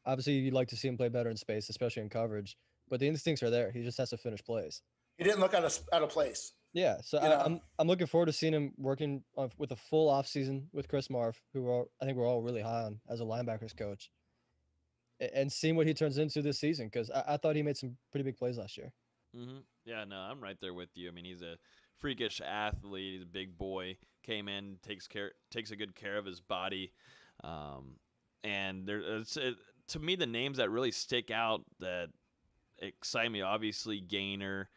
Obviously, you'd like to see him play better in space, especially in coverage. But the instincts are there. He just has to finish plays. He didn't look out of place. Yeah, so I'm looking forward to seeing him working with a full offseason with Chris Marv, who I think we're all really high on as a linebackers coach, and seeing what he turns into this season because I thought he made some pretty big plays last year. Mm-hmm. Yeah, no, I'm right there with you. I mean, he's a freakish athlete. He's a big boy. Came in, takes a good care of his body, and to me, the names that really stick out that excite me, obviously Gaynor.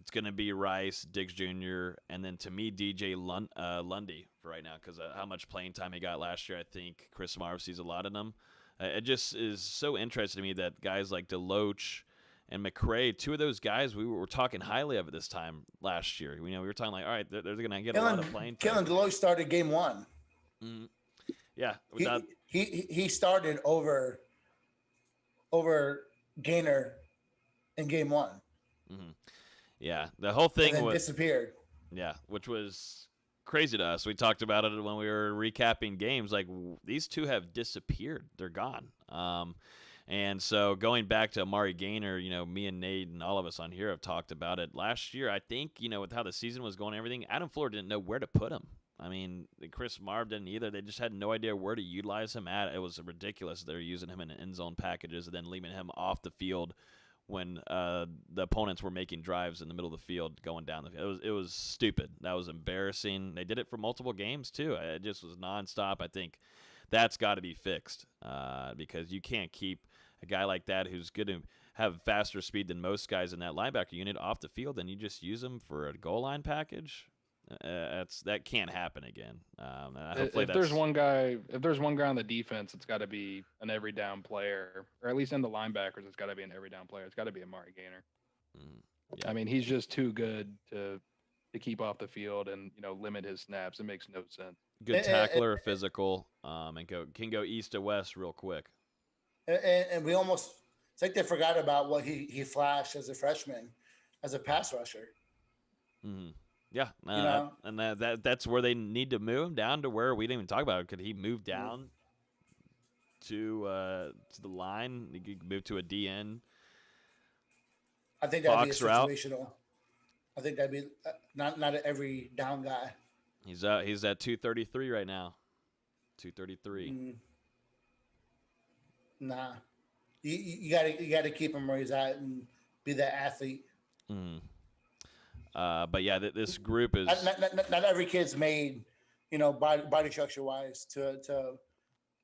It's going to be Rice, Diggs Jr., and then to me, DJ Lundy right now because of how much playing time he got last year. I think Chris Marv sees a lot in him. It just is so interesting to me that guys like DeLoach and McRae, two of those guys we were talking highly of at this time last year. We were talking like, all right, they're going to get a lot of playing time. Kellen DeLoach started game one. Mm-hmm. Yeah. He started over Gainer in game one. Mm-hmm. Yeah, the whole thing disappeared. Yeah, which was crazy to us. We talked about it when we were recapping games. Like, these two have disappeared. They're gone. And so going back to Amari Gainer, me and Nate and all of us on here have talked about it last year. I think, with how the season was going and everything, Adam Fuller didn't know where to put him. I mean, Chris Marv didn't either. They just had no idea where to utilize him at. It was ridiculous. They were using him in end zone packages and then leaving him off the field when the opponents were making drives in the middle of the field going down the field. It was stupid. That was embarrassing. They did it for multiple games, too. It just was nonstop. I think that's got to be fixed because you can't keep a guy like that who's going to have faster speed than most guys in that linebacker unit off the field, and you just use him for a goal line package. That can't happen again. If there's one guy on the defense, it's got to be an every down player, or at least in the linebackers, it's got to be an every down player. It's got to be Amari Gainer. Yeah. I mean, he's just too good to keep off the field and limit his snaps. It makes no sense. Good tackler, physical, and can go east to west real quick. And we almost, it's like they forgot about what he flashed as a freshman, as a pass rusher. Mm-hmm. Yeah, and that's where they need to move him down to where we didn't even talk about it. Could he move down to the line? He could move to a DN. I think that'd be situational. I think that'd be not an every down guy. He's at 233 right now. 233. Nah, you gotta keep him where he's at and be that athlete. But yeah, this group is not every kid's made, body structure wise to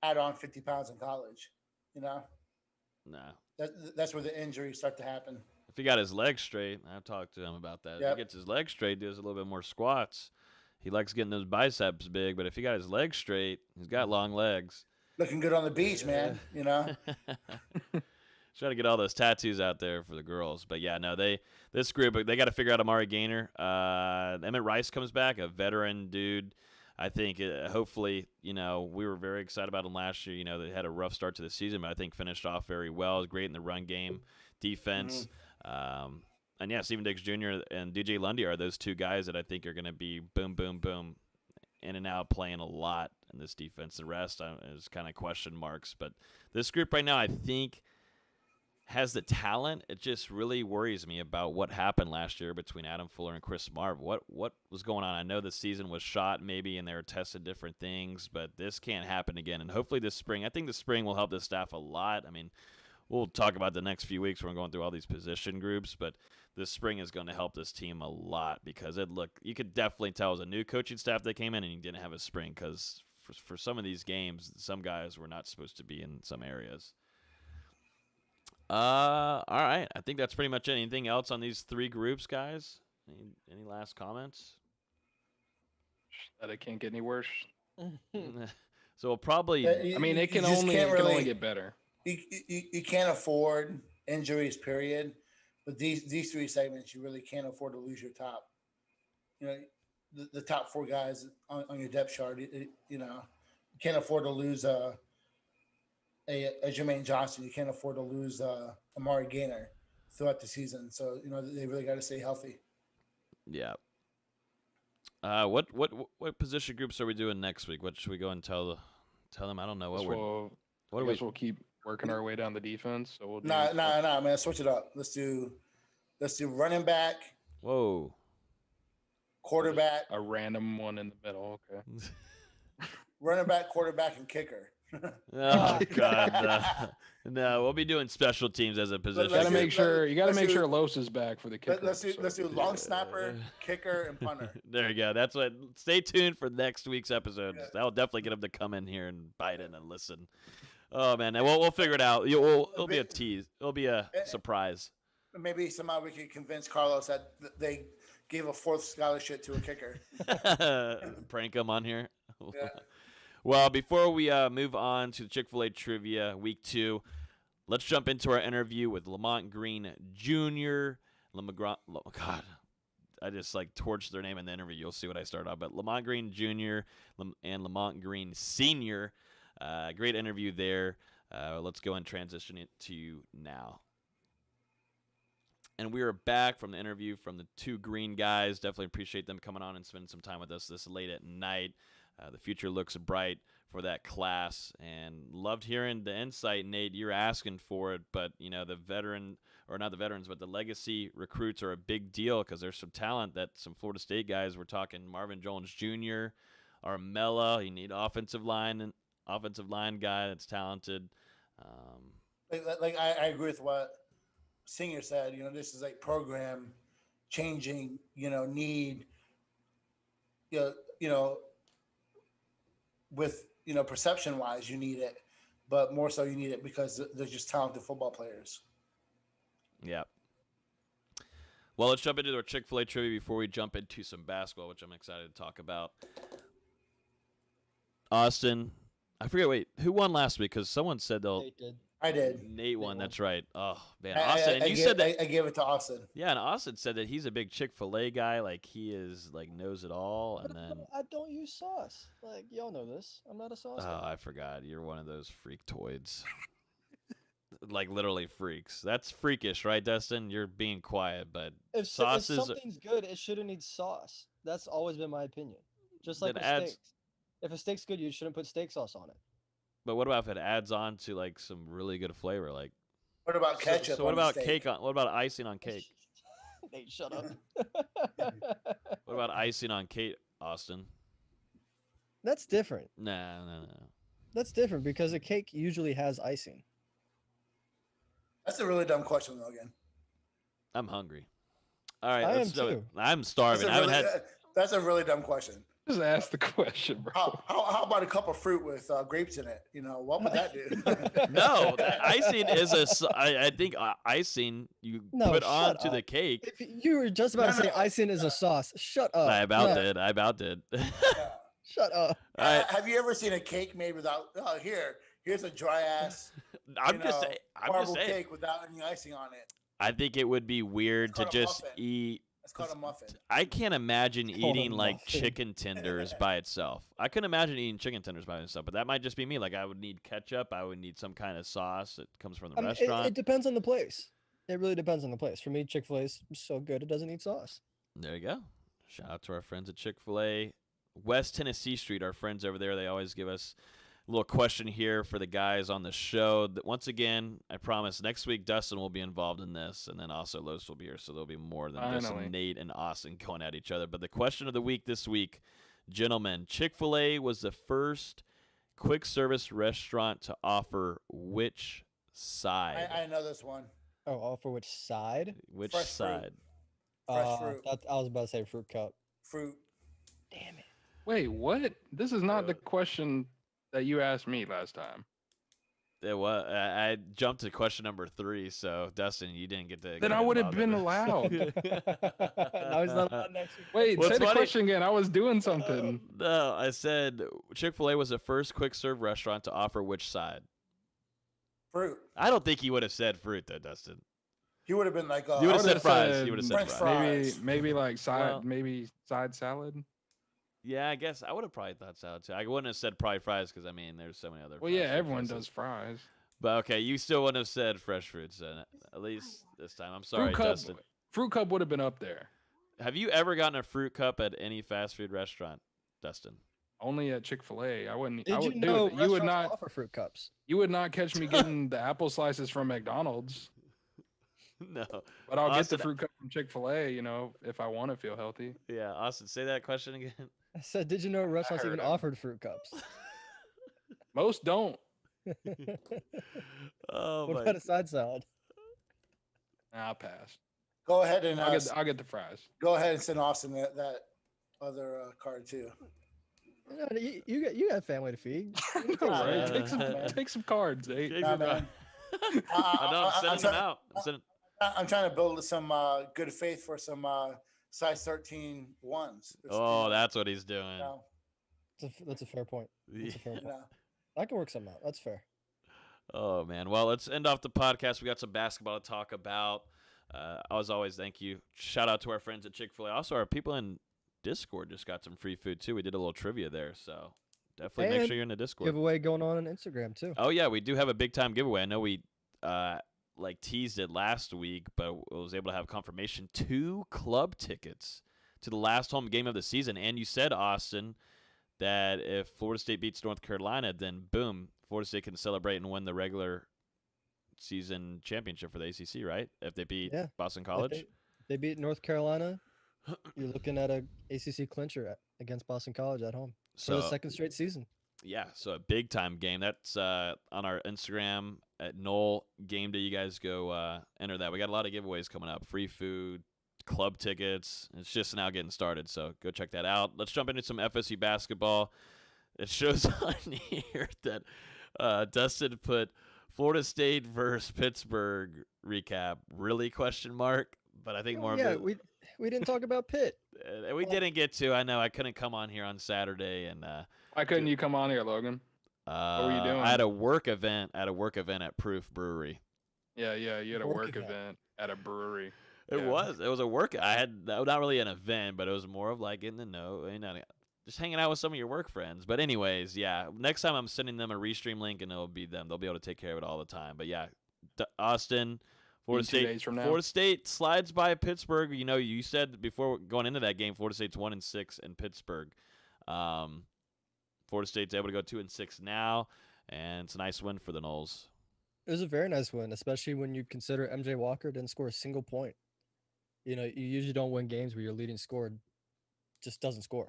add on 50 pounds in college. Nah. That's where the injuries start to happen. If he got his legs straight, I've talked to him about that. Yep. If he gets his legs straight, does a little bit more squats. He likes getting those biceps big, but if he got his legs straight, he's got long legs. Looking good on the beach, man. Try to get all those tattoos out there for the girls. But yeah, no, this group, they got to figure out Amari Gainer. Emmett Rice comes back, a veteran dude. I think hopefully, we were very excited about him last year. They had a rough start to the season, but I think finished off very well. Was great in the run game, defense. And yeah, Steven Diggs Jr. and DJ Lundy are those two guys that I think are going to be boom, boom, boom, in and out, playing a lot in this defense. The rest is kind of question marks. But this group right now, I think, has the talent. It just really worries me about what happened last year between Adam Fuller and Chris Marv. What was going on? I know the season was shot maybe and they were testing different things, but this can't happen again. And hopefully this spring, I think the spring will help this staff a lot. I mean, we'll talk about the next few weeks when we're going through all these position groups, but this spring is going to help this team a lot because you could definitely tell it was a new coaching staff that came in and you didn't have a spring because for some of these games, some guys were not supposed to be in some areas. All right. I think that's pretty much it. Anything else on these three groups, guys? Any last comments? That it can't get any worse. So we'll probably. It can only get better. You can't afford injuries, period. But these three segments, you really can't afford to lose your top. The top four guys on your depth chart. You can't afford to lose a Jermaine Johnson. You can't afford to lose Amari Gainer throughout the season. So they really got to stay healthy. Yeah. What position groups are we doing next week? What should we go and tell them? I don't know We'll keep working our way down the defense. So we'll do man. Switch it up. Let's do running back. Whoa. Quarterback. A random one in the middle. Okay. Running back, quarterback, and kicker. Oh God, no! We'll be doing special teams as a position. You got to make sure Los is back for the kicker. Let's do long snapper, kicker, and punter. There you go. That's what. Stay tuned for next week's episode. Yeah. That'll definitely get them to come in here and bite in and listen. Oh man, we'll figure it out. It'll be a tease. It'll be a surprise. Maybe somehow we could convince Carlos that they gave a 4th scholarship to a kicker. Prank him on here. Yeah. Well, before we move on to Chick-fil-A trivia week 2, let's jump into our interview with Lamont Green Jr. God, I just like torched their name in the interview. You'll see what I start off. But Lamont Green Jr. And Lamont Green Sr. Great interview there. Let's go and transition it to you now. And we are back from the interview from the 2 green guys. Definitely appreciate them coming on and spending some time with us this late at night. The future looks bright for that class, and loved hearing the insight, Nate. You're asking for it, but the the legacy recruits are a big deal because there's some talent that some Florida State guys. We're talking Marvin Jones Jr., Armella. You need offensive line guy that's talented. I agree with what Singer said. This is like program changing. Need. With perception wise, you need it, but more so you need it because they're just talented football players. Yeah. Well, let's jump into our Chick-fil-A trivia before we jump into some basketball, which I'm excited to talk about. Austin, I forget. Wait, who won last week? Because someone said they'll. Nate did. I did. Nate won. That's right. Oh man, I Austin, and you said that. I gave it to Austin. Yeah, and Austin said that he's a big Chick-fil-A guy. Like he is, knows it all. And then I don't use sauce. Like y'all know this. I'm not a sauce guy. I forgot. You're one of those freaktoids. Literally freaks. That's freakish, right, Dustin? You're being quiet, but If sauces. something's good, it shouldn't need sauce. That's always been my opinion. Just like That with adds- steaks. If a steak's good, you shouldn't put steak sauce on it. But what about if it adds on to some really good flavor? What about ketchup? So what on a about steak? cake on? What about icing on cake? Nate, shut up. What about icing on cake, Austin? That's different. No. That's different because a cake usually has icing. That's a really dumb question, Logan. I'm hungry. All right, I let's am do it. too. I'm starving. That's a really dumb question. Just ask the question, bro. How about a cup of fruit with grapes in it? What would that do? No, that icing is I think icing you No, put shut onto the up. cake. If you were just about to say icing is a sauce, shut up. I about No, did. I about did. Shut up. All right. Have you ever seen a cake made without? Oh, here's a dry ass. I'm just saying. marble cake without any icing on it. I think it would be weird It's to called a just muffin. eat. It's called a muffin. I can't imagine It's called a eating muffin. chicken tenders by itself. I couldn't imagine eating chicken tenders by itself, but that might just be me. I would need ketchup. I would need some kind of sauce that comes from the restaurant. It depends on the place. It really depends on the place. For me, Chick-fil-A is so good it doesn't need sauce. There you go. Shout out to our friends at Chick-fil-A. West Tennessee Street, our friends over there, they always give us a little question here for the guys on the show. Once again, I promise next week Dustin will be involved in this, and then also Los will be here, so there'll be more than just Finally. Nate and Austin going at each other. But the question of the week this week, gentlemen, Chick-fil-A was the first quick service restaurant to offer which side? I know this one. Oh, for which side? Which Fresh fruit. side? Fresh fruit. I was about to say fruit cup. Fruit. Damn it. Wait, what? This is not the question that you asked me last time. It was, I jumped to question number 3, so Dustin, you didn't get to. Then I would have been allowed. Now he's not allowed next week. Wait, What's say the funny- question again. I was doing something. No, I said Chick-fil-A was the first quick serve restaurant to offer which side? Fruit. I don't think he would have said fruit though, Dustin. He would have been like, You would have would've said fries. said You would have said French fries. fries. Maybe like Well- side salad. Yeah, I guess I would have probably thought salad too. I wouldn't have said probably fries because there's so many other. Well, fast yeah, food everyone places. does fries. But okay, you still wouldn't have said fresh fruits then, at least this time. I'm sorry, Fruit cup, Dustin. Fruit cup would have been up there. Have you ever gotten a fruit cup at any fast food restaurant, Dustin? Only at Chick-fil-A. I wouldn't. Did I you would, know dude, you would restaurants not. offer fruit cups? You would not catch me getting the apple slices from McDonald's, No. but I'll get Austin- the fruit cup from Chick-fil-A. If I want to feel healthy. Yeah, Austin, say that question again. I said, did you know restaurants heard even him. offered fruit cups? Most don't. Oh What my. about a side salad? I'll pass. Go ahead and I'll get the fries. go ahead and send Austin that other card too. No, you got family to feed. All right, Yeah. take some cards, eh? Jason, Nah, man. I know, I'm I'm sending them trying- out. I'm sending. I'm trying to build some good faith for some size 13 ones. Oh, that's what he's doing. you know, That's a fair point. That's a fair you point. know. I can work something out. That's fair. Oh, man. Well, let's end off the podcast. We got some basketball to talk about. As always, thank you. Shout out to our friends at Chick-fil-A. Also, our people in Discord just got some free food, too. We did a little trivia there, so definitely make And sure you're in the Discord. Giveaway going on Instagram too. Oh, yeah, we do have a big-time giveaway. I know we teased it last week, but was able to have confirmation 2 club tickets to the last home game of the season. And you said, Austin, that if Florida State beats North Carolina, then boom, Florida State can celebrate and win the regular season championship for the ACC, right? If they beat Boston College. If they beat North Carolina, you're looking at a ACC clincher against Boston College at home for the second straight season. Yeah, so a big time game. That's on our Instagram at Knoll Game Day. You guys go enter that. We got a lot of giveaways coming up. Free food, club tickets. It's just now getting started, so go check that out. Let's jump into some FSU basketball. It shows on here that Dustin put Florida State versus Pittsburgh recap. Really? Question mark. But I think more. Yeah, we didn't talk about Pitt. We didn't get to. I know I couldn't come on here on Saturday, and Why couldn't you come on here, Logan? What were you doing? I had a work event at Proof Brewery. Yeah, you had a work event at a brewery. It was a work. I had not really an event, but it was more of like getting to know, just hanging out with some of your work friends. But anyways, yeah, next time I'm sending them a Restream link, and it'll be them. They'll be able to take care of it all the time. But yeah, Austin, Florida State. 2 days from now. Florida State slides by Pittsburgh. You said before going into that game, Florida State's 1-6 in Pittsburgh. Florida State's able to go 2-6 now, and it's a nice win for the Noles. It was a very nice win, especially when you consider MJ Walker didn't score a single point. You usually don't win games where your leading scorer just doesn't score.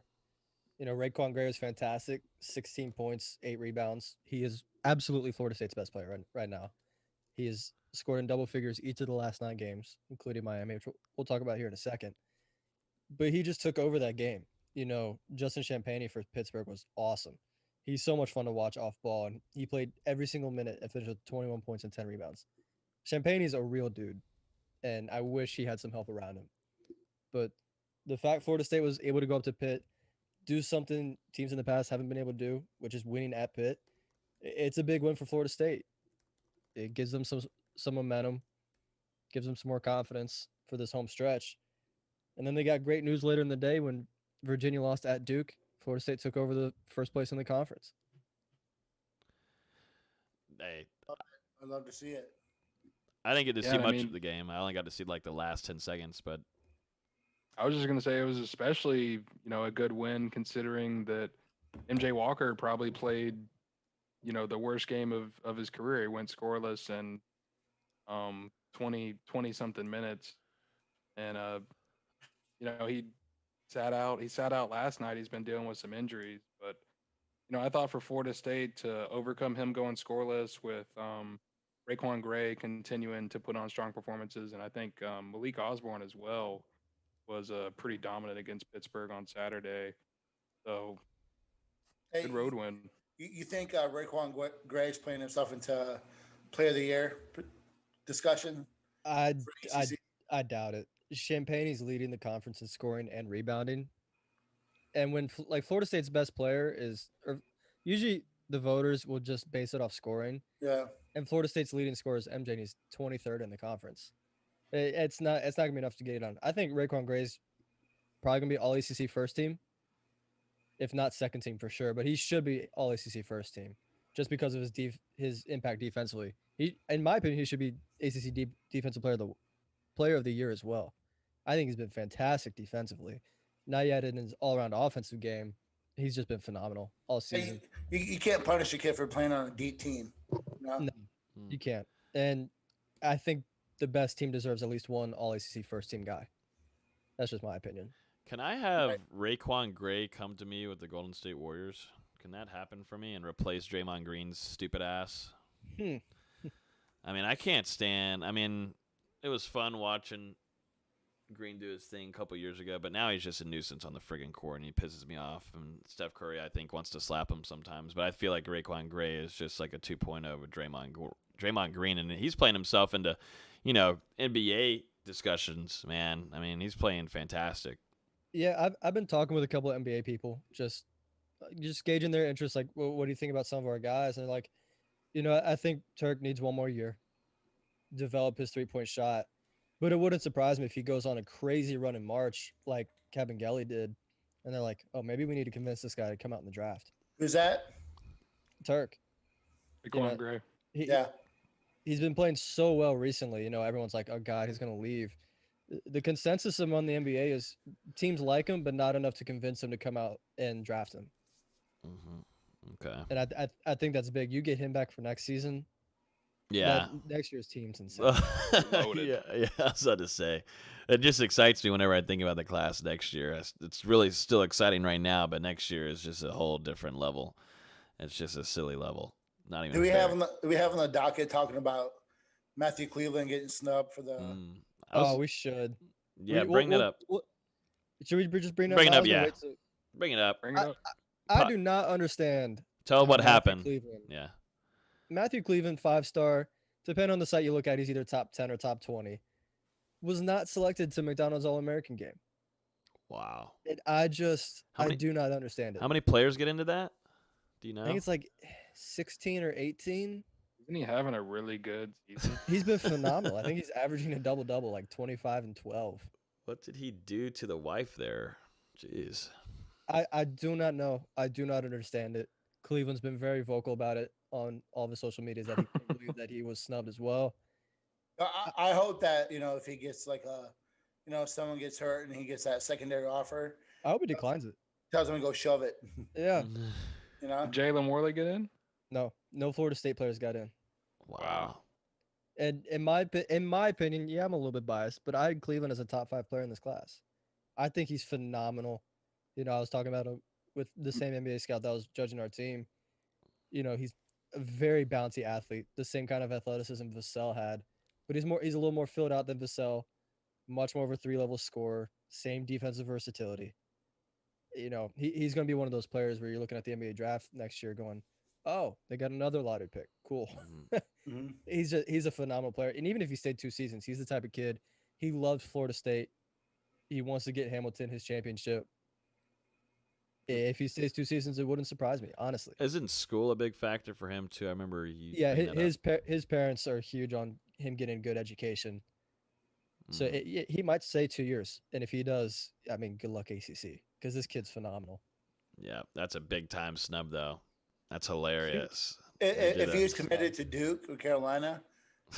Raekwon Gray was fantastic, 16 points, 8 rebounds. He is absolutely Florida State's best player right now. He has scored in double figures each of the last 9 games, including Miami, which we'll talk about here in a second. But he just took over that game. Justin Champagnie for Pittsburgh was awesome. He's so much fun to watch off ball, and he played every single minute and finished with 21 points and 10 rebounds. Champagnie's a real dude, and I wish he had some help around him. But the fact Florida State was able to go up to Pitt, do something teams in the past haven't been able to do, which is winning at Pitt, it's a big win for Florida State. It gives them some momentum, gives them some more confidence for this home stretch. And then they got great news later in the day when Virginia lost at Duke. Florida State took over the first place in the conference. Hey, I'd love to see it. I didn't get to see much of the game. I only got to see like the last 10 seconds, but I was just going to say it was especially, a good win considering that MJ Walker probably played, the worst game of his career. He went scoreless and 20 something minutes. And he sat out last night. He's been dealing with some injuries, but I thought for Florida State to overcome him going scoreless with Raekwon Gray continuing to put on strong performances, and I think Malik Osborne as well was pretty dominant against Pittsburgh on Saturday. So good road win. You think Raekwon Gray is playing himself into Player of the Year discussion? I doubt it. Champagnie's leading the conference in scoring and rebounding. And when Florida State's best player usually the voters will just base it off scoring. Yeah. And Florida State's leading scorer is MJ, and he's 23rd in the conference. It's not gonna be enough to get it on. I think Raekwon Gray's probably gonna be all ACC first team, if not second team for sure. But he should be all ACC first team, just because of his impact defensively. In my opinion, he should be ACC defensive player of the year as well. I think he's been fantastic defensively. Not yet in his all-around offensive game, he's just been phenomenal all season. You can't punish a kid for playing on a deep team. No, you can't. And I think the best team deserves at least one all-ACC first-team guy. That's just my opinion. Can I have Raekwon Gray come to me with the Golden State Warriors? Can that happen for me and replace Draymond Green's stupid ass? I mean, I can't stand. I mean, it was fun watching Green do his thing a couple years ago, but now he's just a nuisance on the friggin' court, and he pisses me off. And Steph Curry, I think, wants to slap him sometimes, but I feel like Raekwon Gray is just like a 2.0 with Draymond Green, and he's playing himself into, NBA discussions, man. I mean, he's playing fantastic. Yeah, I've been talking with a couple of NBA people, just gauging their interest. Like, what do you think about some of our guys? And they're like, I think Turk needs one more year, develop his 3-point shot. But it wouldn't surprise me if he goes on a crazy run in March, like Kevin Gelly did, and they're like, oh, maybe we need to convince this guy to come out in the draft. Who's that? Turk. Daquan Gray. He, Yeah. he's been playing so well recently. Everyone's like, oh God, he's going to leave. The consensus among the NBA is teams like him, but not enough to convince him to come out and draft him. Okay. And I think that's big. You get him back for next season. Yeah. Next year's team's insane. Yeah, I was about to say. It just excites me whenever I think about the class next year. It's really still exciting right now, but next year is just a whole different level. It's just a silly level. Not even. Do we fair. have on the docket talking about Matthew Cleveland getting snubbed for the? We should. Yeah, bring that up. Should we just bring it up? Bring it now? up, yeah. Bring it up. Bring it up. I do not understand. Tell what Matthew happened. Cleveland. Yeah. Matthew Cleveland, 5-star. Depending on the site you look at, he's either top 10 or top 20. Was not selected to McDonald's All-American game. Wow. And I do not understand it. How many players get into that? Do you know? I think it's like 16 or 18. Isn't he having a really good season? He's been phenomenal. I think he's averaging a double-double, like 25 and 12. What did he do to the wife there? Jeez. I do not know. I do not understand it. Cleveland's been very vocal about it on all the social medias that he couldn't believe that he was snubbed as well. I hope that if he gets like if someone gets hurt and he gets that secondary offer, I hope he declines it. tells him to go shove it. Yeah. Did Jalen Worley get in? No Florida State players got in. Wow. And in my opinion, yeah, I'm a little bit biased, but I had Cleveland as a top 5 player in this class. I think he's phenomenal. I was talking about him with the same NBA scout that was judging our team. He's a very bouncy athlete, the same kind of athleticism Vassell had, but he's a little more filled out than Vassell, much more of a 3-level scorer, same defensive versatility. He's going to be one of those players where you're looking at the NBA draft next year going, oh, they got another lottery pick. Cool. Mm-hmm. He's a phenomenal player. And even if he stayed 2 seasons, he's the type of kid, he loves Florida State. He wants to get Hamilton his championship. If he stays 2 seasons, it wouldn't surprise me, honestly. Isn't school a big factor for him too? I remember his parents are huge on him getting good education. So he might stay 2 years, and if he does, I mean, good luck ACC, because this kid's phenomenal. Yeah, that's a big time snub though. That's hilarious. If he was committed to Duke or Carolina,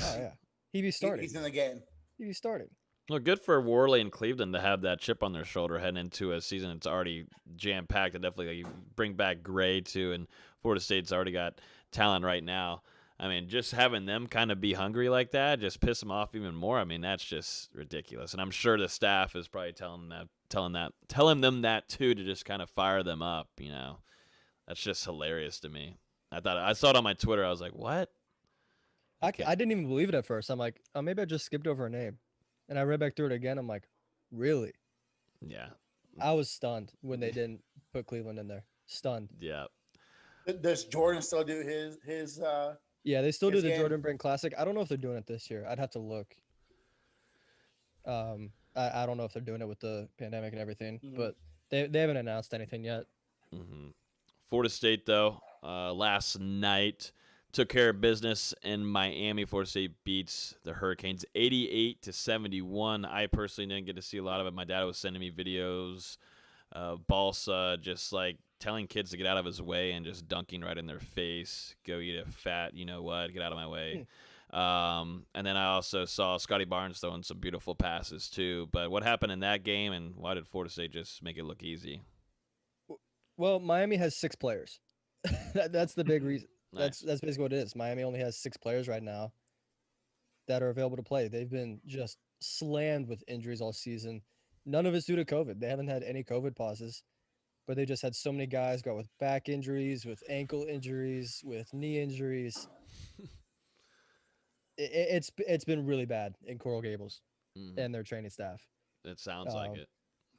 oh yeah, he'd be starting. He's in the game. He'd be starting. Well, good for Worley and Cleveland to have that chip on their shoulder heading into a season that's already jam-packed. And definitely bring back Gray, too, and Florida State's already got talent right now. I mean, just having them kind of be hungry like that, just piss them off even more. I mean, that's just ridiculous. And I'm sure the staff is probably telling them that, too, to just kind of fire them up, That's just hilarious to me. I saw it on my Twitter. I was like, what? I didn't even believe it at first. I'm like, oh, maybe I just skipped over a name. And I read back through it again. I'm like, really? Yeah. I was stunned when they didn't put Cleveland in there. Stunned. Yeah. Does Jordan still do his Yeah, they still do the game? Jordan Brand Classic. I don't know if they're doing it this year. I'd have to look. I don't know if they're doing it with the pandemic and everything, but they haven't announced anything yet. Mm-hmm. Florida State, though, last night took care of business in Miami. Florida State beats the Hurricanes 88-71. I personally didn't get to see a lot of it. My dad was sending me videos of Balsa just like telling kids to get out of his way and just dunking right in their face. Go eat a fat, get out of my way. And then I also saw Scotty Barnes throwing some beautiful passes too. But what happened in that game, and why did Florida State just make it look easy? Well, Miami has 6 players. That's the big reason. Nice. That's basically what it is. Miami only has 6 players right now that are available to play. They've been just slammed with injuries all season. None of it's due to COVID. They haven't had any COVID pauses, but they just had so many guys go with back injuries, with ankle injuries, with knee injuries. It's been really bad in Coral Gables and their training staff. It sounds like it.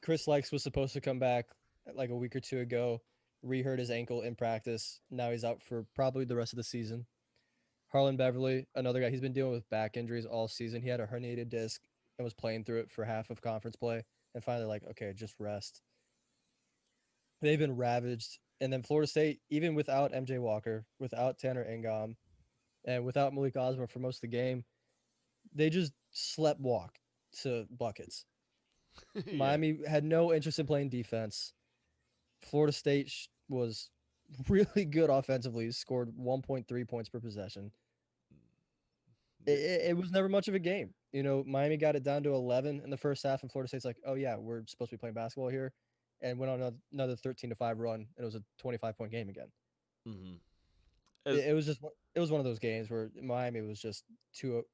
Chris Likes was supposed to come back like a week or 2 ago. Re-hurt his ankle in practice. Now he's out for probably the rest of the season. Harlan Beverly, another guy, he's been dealing with back injuries all season. He had a herniated disc and was playing through it for half of conference play, and finally like, okay, just rest. They've been ravaged. And then Florida State, even without MJ Walker, without Tanner Ingam, and without Malik Osborne for most of the game, they just slept walk to buckets. Yeah. Miami had no interest in playing defense. Florida State was really good offensively, scored 1.3 points per possession. It was never much of a game. You know, Miami got it down to 11 in the first half, and Florida State's like, oh, yeah, we're supposed to be playing basketball here. And went on another 13-5 run, and it was a 25-point game again. Mm-hmm. It was one of those games where Miami was just too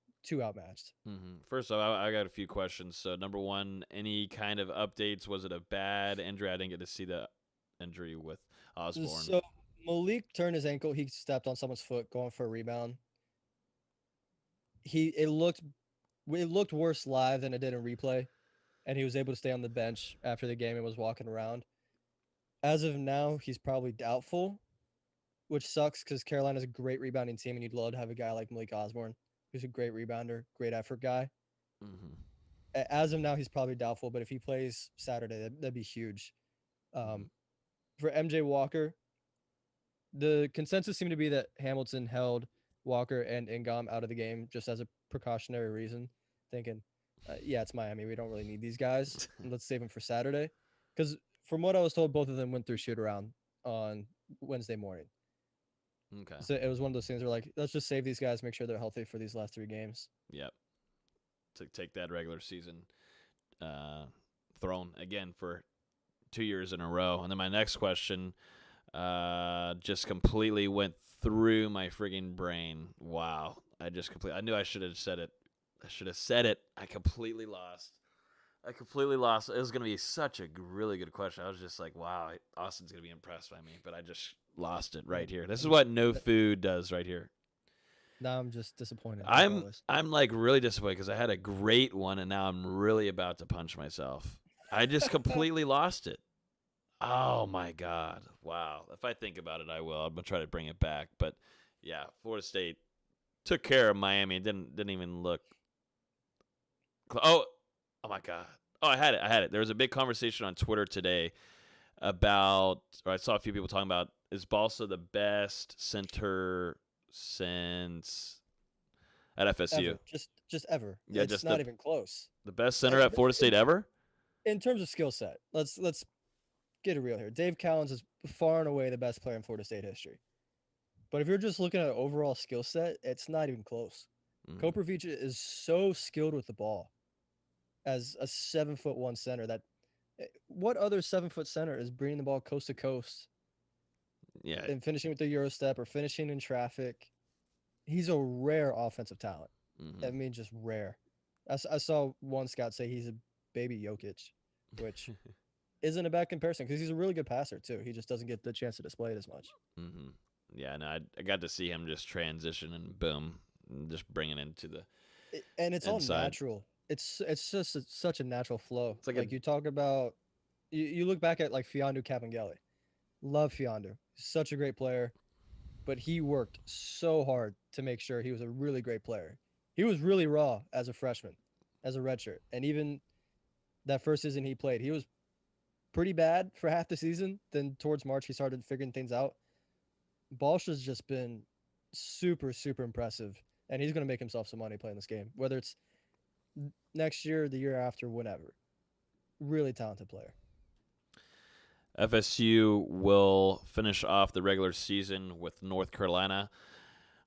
outmatched. Mm-hmm. First off, I got a few questions. So, number one, any kind of updates? Was it a bad injury? I didn't get to see the injury with Osborne. So Malik turned his ankle. He stepped on someone's foot going for a rebound. It looked worse live than it did in replay, and he was able to stay on the bench after the game and was walking around. As of now, he's probably doubtful, which sucks because Carolina's a great rebounding team, and you'd love to have a guy like Malik Osborne, who's a great rebounder, great effort guy. Mm-hmm. As of now, he's probably doubtful, but if he plays Saturday, that'd be huge. For MJ Walker, the consensus seemed to be that Hamilton held Walker and Ingam out of the game just as a precautionary reason, thinking, yeah, it's Miami. We don't really need these guys. Let's save them for Saturday. Because from what I was told, both of them went through shoot around on Wednesday morning. Okay. So it was one of those things where like, let's just save these guys, make sure they're healthy for these last 3 games. Yep. To take that regular season throne again for 2 years in a row. And then my next question just completely went through my friggin' brain. Wow. I knew I should have said it. I completely lost. It was going to be such a really good question. I was just like, wow, Austin's going to be impressed by me. But I just lost it right here. This is what no food does right here. Now I'm just disappointed. I'm like really disappointed because I had a great one and now I'm really about to punch myself. I just completely lost it. Oh my God. Wow. If I think about it, I will. I'm gonna try to bring it back. But yeah, Florida State took care of Miami. Didn't even look. Oh my God. Oh, I had it. There was a big conversation on Twitter today about, or I saw a few people talking about, is Balsa the best center since at FSU? Ever. Just ever. Yeah, it's just not even close. The best center at Florida State ever? In terms of skill set, let's get it real here. Dave Cowens is far and away the best player in Florida State history. But if you're just looking at overall skill set, it's not even close. Koprivic is so skilled with the ball as a 7'1" center that what other 7-foot center is bringing the ball coast to coast? Yeah. And finishing with the Euro step or finishing in traffic. He's a rare offensive talent. I mean, just rare. I saw one scout say he's a baby Jokic, which isn't a bad comparison because he's a really good passer too. He just doesn't get the chance to display it as much. Yeah, no, I got to see him just transition and boom, and just bring it into the and it's inside. all natural. It's just such a natural flow. It's like you talk about, you look back at like Fiondu Kabengele. Love Fiondu. Such a great player, but he worked so hard to make sure he was a really great player. He was really raw as a freshman, as a redshirt, and even that first season he played, he was pretty bad for half the season. Then towards March, he started figuring things out. Balsha's just been super, super impressive, and he's going to make himself some money playing this game, whether it's next year, the year after, whenever. Really talented player. FSU will finish off the regular season with North Carolina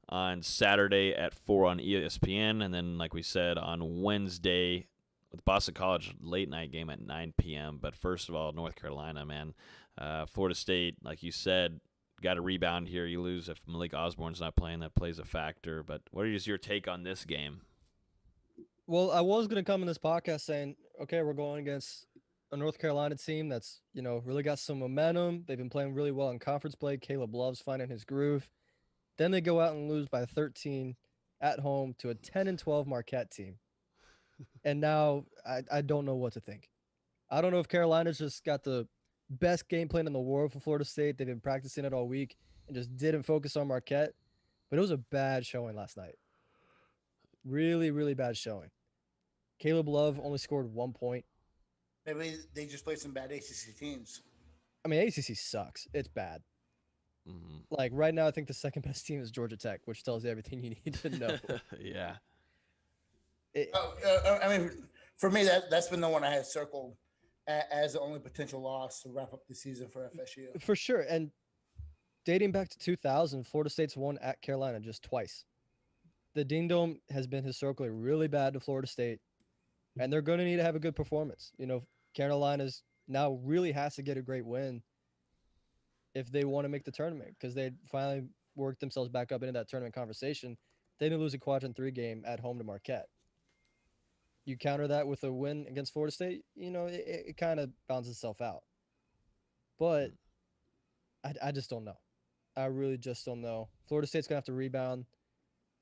on Saturday at 4 on ESPN, and then, like we said, on Wednesday with Boston College late night game at 9 p.m. But first of all, North Carolina, man, Florida State, like you said, got a rebound here. You lose if Malik Osborne's not playing. That plays a factor. But what is your take on this game? Well, I was going to come in this podcast saying, okay, we're going against a North Carolina team that's, really got some momentum. They've been playing really well in conference play. Caleb Love's finding his groove. Then they go out and lose by 13 at home to a 10-12 Marquette team. And now I don't know what to think. I don't know if Carolina's just got the best game plan in the world for Florida State. They've been practicing it all week and just didn't focus on Marquette. But it was a bad showing last night. Really, really bad showing. Caleb Love only scored 1 point. Maybe they just played some bad ACC teams. I mean, ACC sucks. It's bad. Mhm. Like right now, I think the second best team is Georgia Tech, which tells you everything you need to know. Yeah. It, I mean, for me, that's been the one I had circled as the only potential loss to wrap up the season for FSU. for sure. And dating back to 2000, Florida State's won at Carolina just twice. The Ding Dome has been historically really bad to Florida State, and they're going to need to have a good performance. Carolina's now really has to get a great win if they want to make the tournament because they finally worked themselves back up into that tournament conversation. They didn't lose a quadrant 3 game at home to Marquette. You counter that with a win against Florida State, it kind of balances itself out. But I just don't know. I really just don't know. Florida State's going to have to rebound.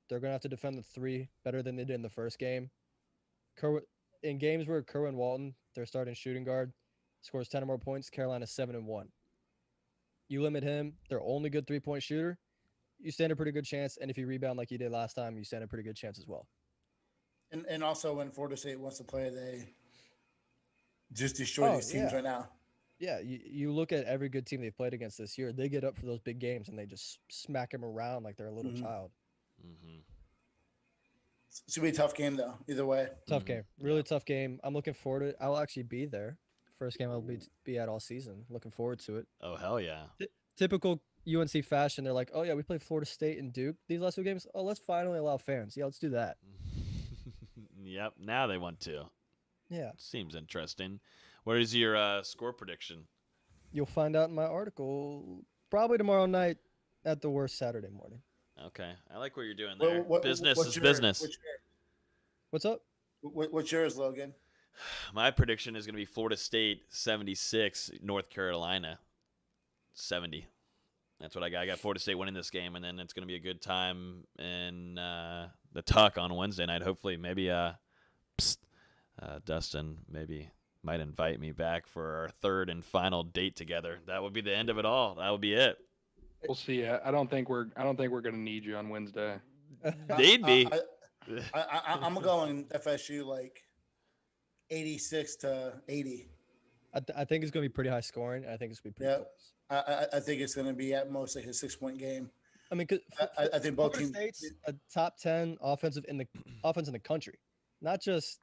They're going to have to defend the 3 better than they did in the first game. In games where Kerwin Walton, their starting shooting guard, scores 10 or more points, Carolina's 7-1. You limit him, their only good 3-point shooter, you stand a pretty good chance. And if you rebound like you did last time, you stand a pretty good chance as well. And also when Florida State wants to play, they just destroy these teams right now. Yeah, you look at every good team they've played against this year, they get up for those big games and they just smack them around like they're a little child. Mm-hmm. It should be a tough game, though, either way. Tough game. Really tough game. I'm looking forward to it. I'll actually be there. First game I'll be at all season. Looking forward to it. Oh, hell yeah. Typical UNC fashion. They're like, oh, yeah, we played Florida State and Duke these last 2 games. Oh, let's finally allow fans. Yeah, let's do that. Yep, now they want to. Yeah. Seems interesting. What is your score prediction? You'll find out in my article probably tomorrow night, at the worst Saturday morning. Okay, I like what you're doing there. Business is yours? business. What's up? What's yours, Logan? My prediction is going to be Florida State 76, North Carolina 70. That's what I got. I got Florida State winning this game, and then it's going to be a good time in the Tuck on Wednesday night. Hopefully, maybe Dustin might invite me back for our third and final date together. That would be the end of it all. That would be it. We'll see. I don't think we're gonna need you on Wednesday. They'd be. I'm going FSU like 86-80. I think it's going to be pretty high scoring. I think it's going to be pretty close. I think it's going to be at most like a 6-point game. I mean, I think both teams. State's a top 10 offense in the country, not just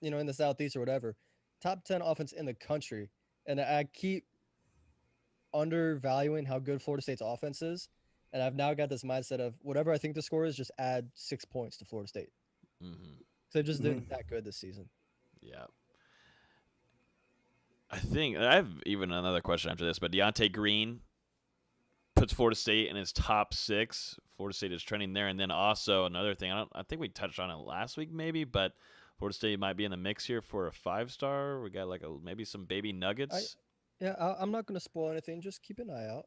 in the Southeast or whatever. Top 10 offense in the country, and I keep undervaluing how good Florida State's offense is, and I've now got this mindset of whatever I think the score is, just add 6 points to Florida State. Mm-hmm. So they've just been that good this season. Yeah. I think I have even another question after this, but Deontay Green puts Florida State in his top 6. Florida State is trending there, and then also another thing. I think we touched on it last week, maybe, but Florida State might be in the mix here for a 5-star. We got maybe some baby nuggets. I'm not going to spoil anything. Just keep an eye out.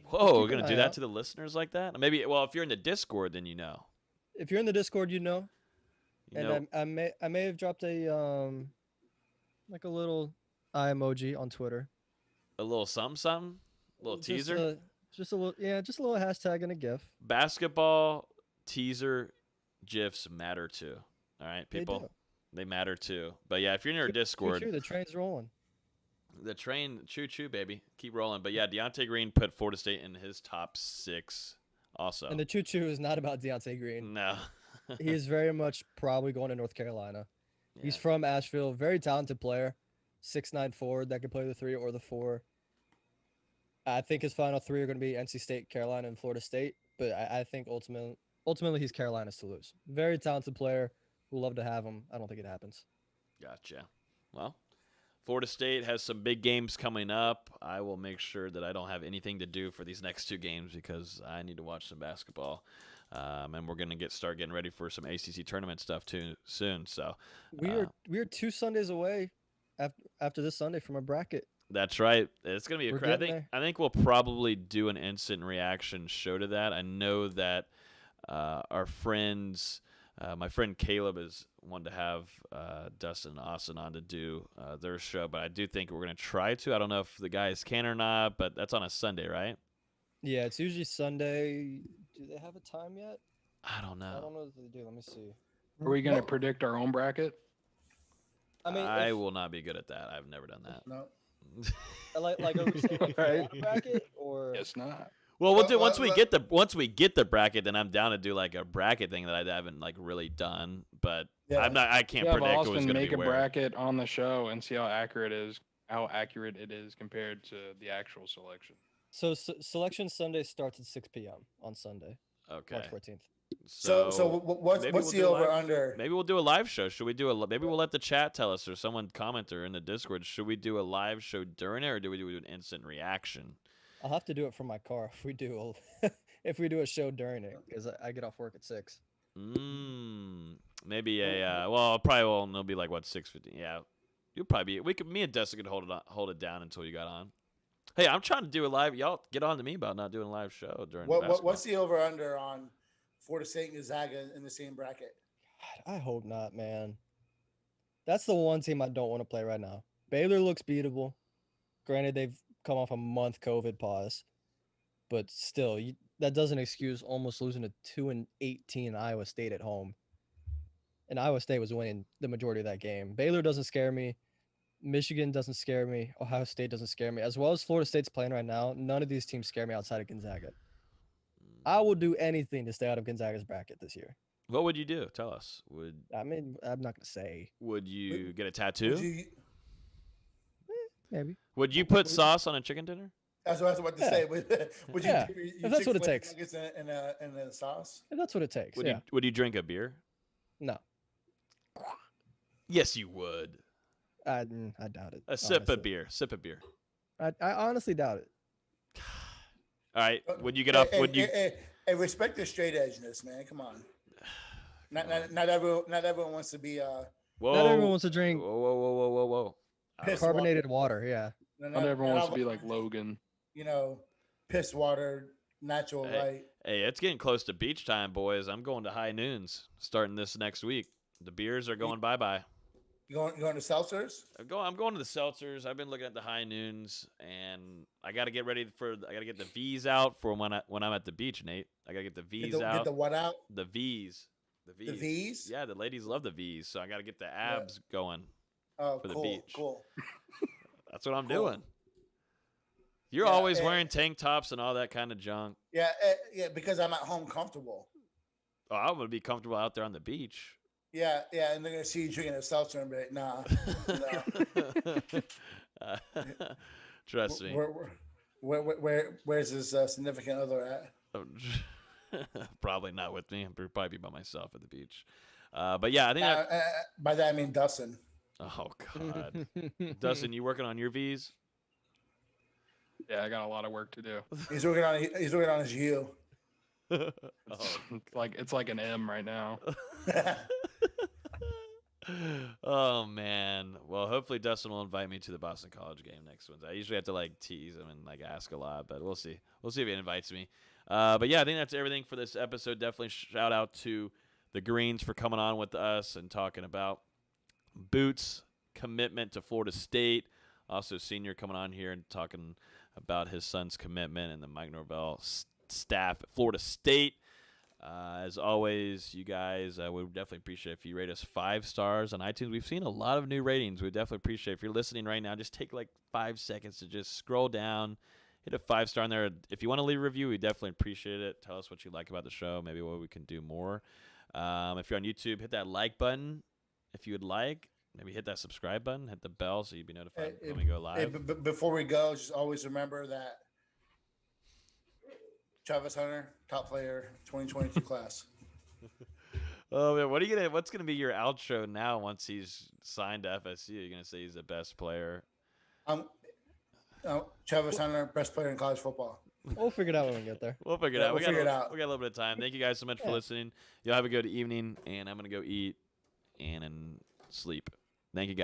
Whoa, we're going to do that to the listeners like that? Maybe. Well, if you're in the Discord, then you know. If you're in the Discord, you know. I may have dropped a like a little eye emoji on Twitter. A little something? A little teaser? Just a little hashtag and a GIF. Basketball teaser GIFs matter too. All right, people? They matter too. But yeah, if you're in our Discord. Choo-choo, the train's rolling. The train, choo-choo, baby. Keep rolling. But yeah, Deontay Green put Florida State in his top 6 also. And the choo-choo is not about Deontay Green. No. He is very much probably going to North Carolina. Yeah. He's from Asheville. Very talented player. 6'9" forward that can play the 3 or the 4. I think his final 3 are going to be NC State, Carolina, and Florida State. But I think ultimately he's Carolina's to lose. Very talented player. We'll love to have him. I don't think it happens. Gotcha. Well, Florida State has some big games coming up. I will make sure that I don't have anything to do for these next 2 games because I need to watch some basketball. And we're going to start getting ready for some ACC tournament stuff too soon. So we are 2 Sundays away after this Sunday from a bracket. That's right. It's going to be I think we'll probably do an instant reaction show to that. I know that our friends, my friend Caleb is wanted to have Dustin and Austin on to do their show, but I do think we're going to try to. I don't know if the guys can or not, but that's on a Sunday, right? Yeah, it's usually Sunday. Do they have a time yet? I don't know. I don't know if they do. Let me see. Are we going to Well- predict our own bracket? I mean, I will not be good at that. I've never done that. No. like are we saying like Right. a bracket or Guess not. Well, we'll do Well, once we well, get the bracket, then I'm down to do like a bracket thing that I haven't like really done. But Yeah. I can't Yeah, predict who's Austin, going to make be a where. bracket on the show and see how accurate it is compared to the actual selection. so selection Sunday starts at 6 p.m. on Sunday, Okay. March 14th. So what's maybe what's we'll the do over live- under? Maybe we'll do a live show. Should we do maybe we'll let the chat tell us or someone commenter in the Discord. Should we do a live show during it or do we do an instant reaction? I'll have to do it from my car if we do a show during it because I get off work at 6. Maybe well, probably won't. It'll be like what 6:50. Yeah, you'll probably be. Me and Dessa could hold it down until you got on. Hey, I'm trying to do a live. Y'all get on to me about not doing a live show during. What's the over under on Florida State and Gonzaga in the same bracket? God, I hope not, man. That's the one team I don't want to play right now. Baylor looks beatable. Granted, they've come off a month COVID pause, but still, that doesn't excuse almost losing to 2-18 Iowa State at home. And Iowa State was winning the majority of that game. Baylor doesn't scare me. Michigan doesn't scare me. Ohio State doesn't scare me. As well as Florida State's playing right now, none of these teams scare me outside of Gonzaga. I will do anything to stay out of Gonzaga's bracket this year. What would you do? Tell us. I mean, I'm not going to say. Would you Would- get a tattoo? Maybe. Would you put sauce on a chicken dinner? That's what I was about to Yeah. say. Would you? Yeah, dip your if that's what it Chick-fil-A takes. nuggets in a sauce? If that's what it takes. Would Yeah. you drink a beer? No. Yes, you would. I doubt it. A sip honestly. of beer. Sip of beer. I honestly doubt it. All right. Would you get off? Would you? Hey, respect the straight edgeness, man. Come on. Not everyone wants to be Whoa. Not everyone wants to drink Whoa. Piss carbonated water. Yeah. Not everyone wants to be like Logan. Piss water, natural light. Hey, it's getting close to beach time, boys. I'm going to high noons starting this next week. The beers are going bye-bye. You going to seltzers? I'm going to the seltzers. I've been looking at the high noons, and I got to get ready I got to get the V's out for when I'm at the beach, Nate. I got to get the V's out. Get the what out? The V's. The V's? Yeah, the ladies love the V's, so I got to get the abs going. Oh, For the cool, beach. cool. That's what I'm Cool. doing. You're Yeah, always wearing tank tops and all that kind of junk. Yeah, because I'm at home comfortable. Oh, I'm going to be comfortable out there on the beach. Yeah, and they're gonna see you drinking a seltzer and be like, nah. Trust me. Where's his significant other at? Probably not with me. I'll probably be by myself at the beach. But yeah, I think By that I mean Dustin. oh god. Dustin, you working on your V's? Yeah, I got a lot of work to do. He's working on his U. It's like an M right now. Oh man. Well, hopefully Dustin will invite me to the Boston College game next Wednesday. I usually have to like tease him and like ask a lot, but we'll see. We'll see if he invites me. But yeah, I think that's everything for this episode. Definitely shout out to the Greens for coming on with us and talking about Boots' commitment to Florida State. Also, Senior coming on here and talking about his son's commitment and the Mike Norvell staff at Florida State. As always, you guys, we would definitely appreciate if you rate us 5 stars on iTunes. We've seen a lot of new ratings. We definitely appreciate if you're listening right now, just take like 5 seconds to just scroll down, hit a 5-star in there. If you want to leave a review, we definitely appreciate it. Tell us what you like about the show, maybe what we can do more. If you're on YouTube, hit that like button if you would like. Maybe hit that subscribe button, hit the bell so you'd be notified when we go live. Before we go, just always remember that Travis Hunter, top player, 2022 class. Oh man, what's gonna be your outro now once he's signed to FSU? You're gonna say he's the best player. Travis Hunter, best player in college football. We'll figure it out when we get there. We'll figure it Yeah, out. we'll figure it out. We got a little bit of time. Thank you guys so much for listening. Y'all have a good evening, and I'm gonna go eat and sleep. Thank you guys.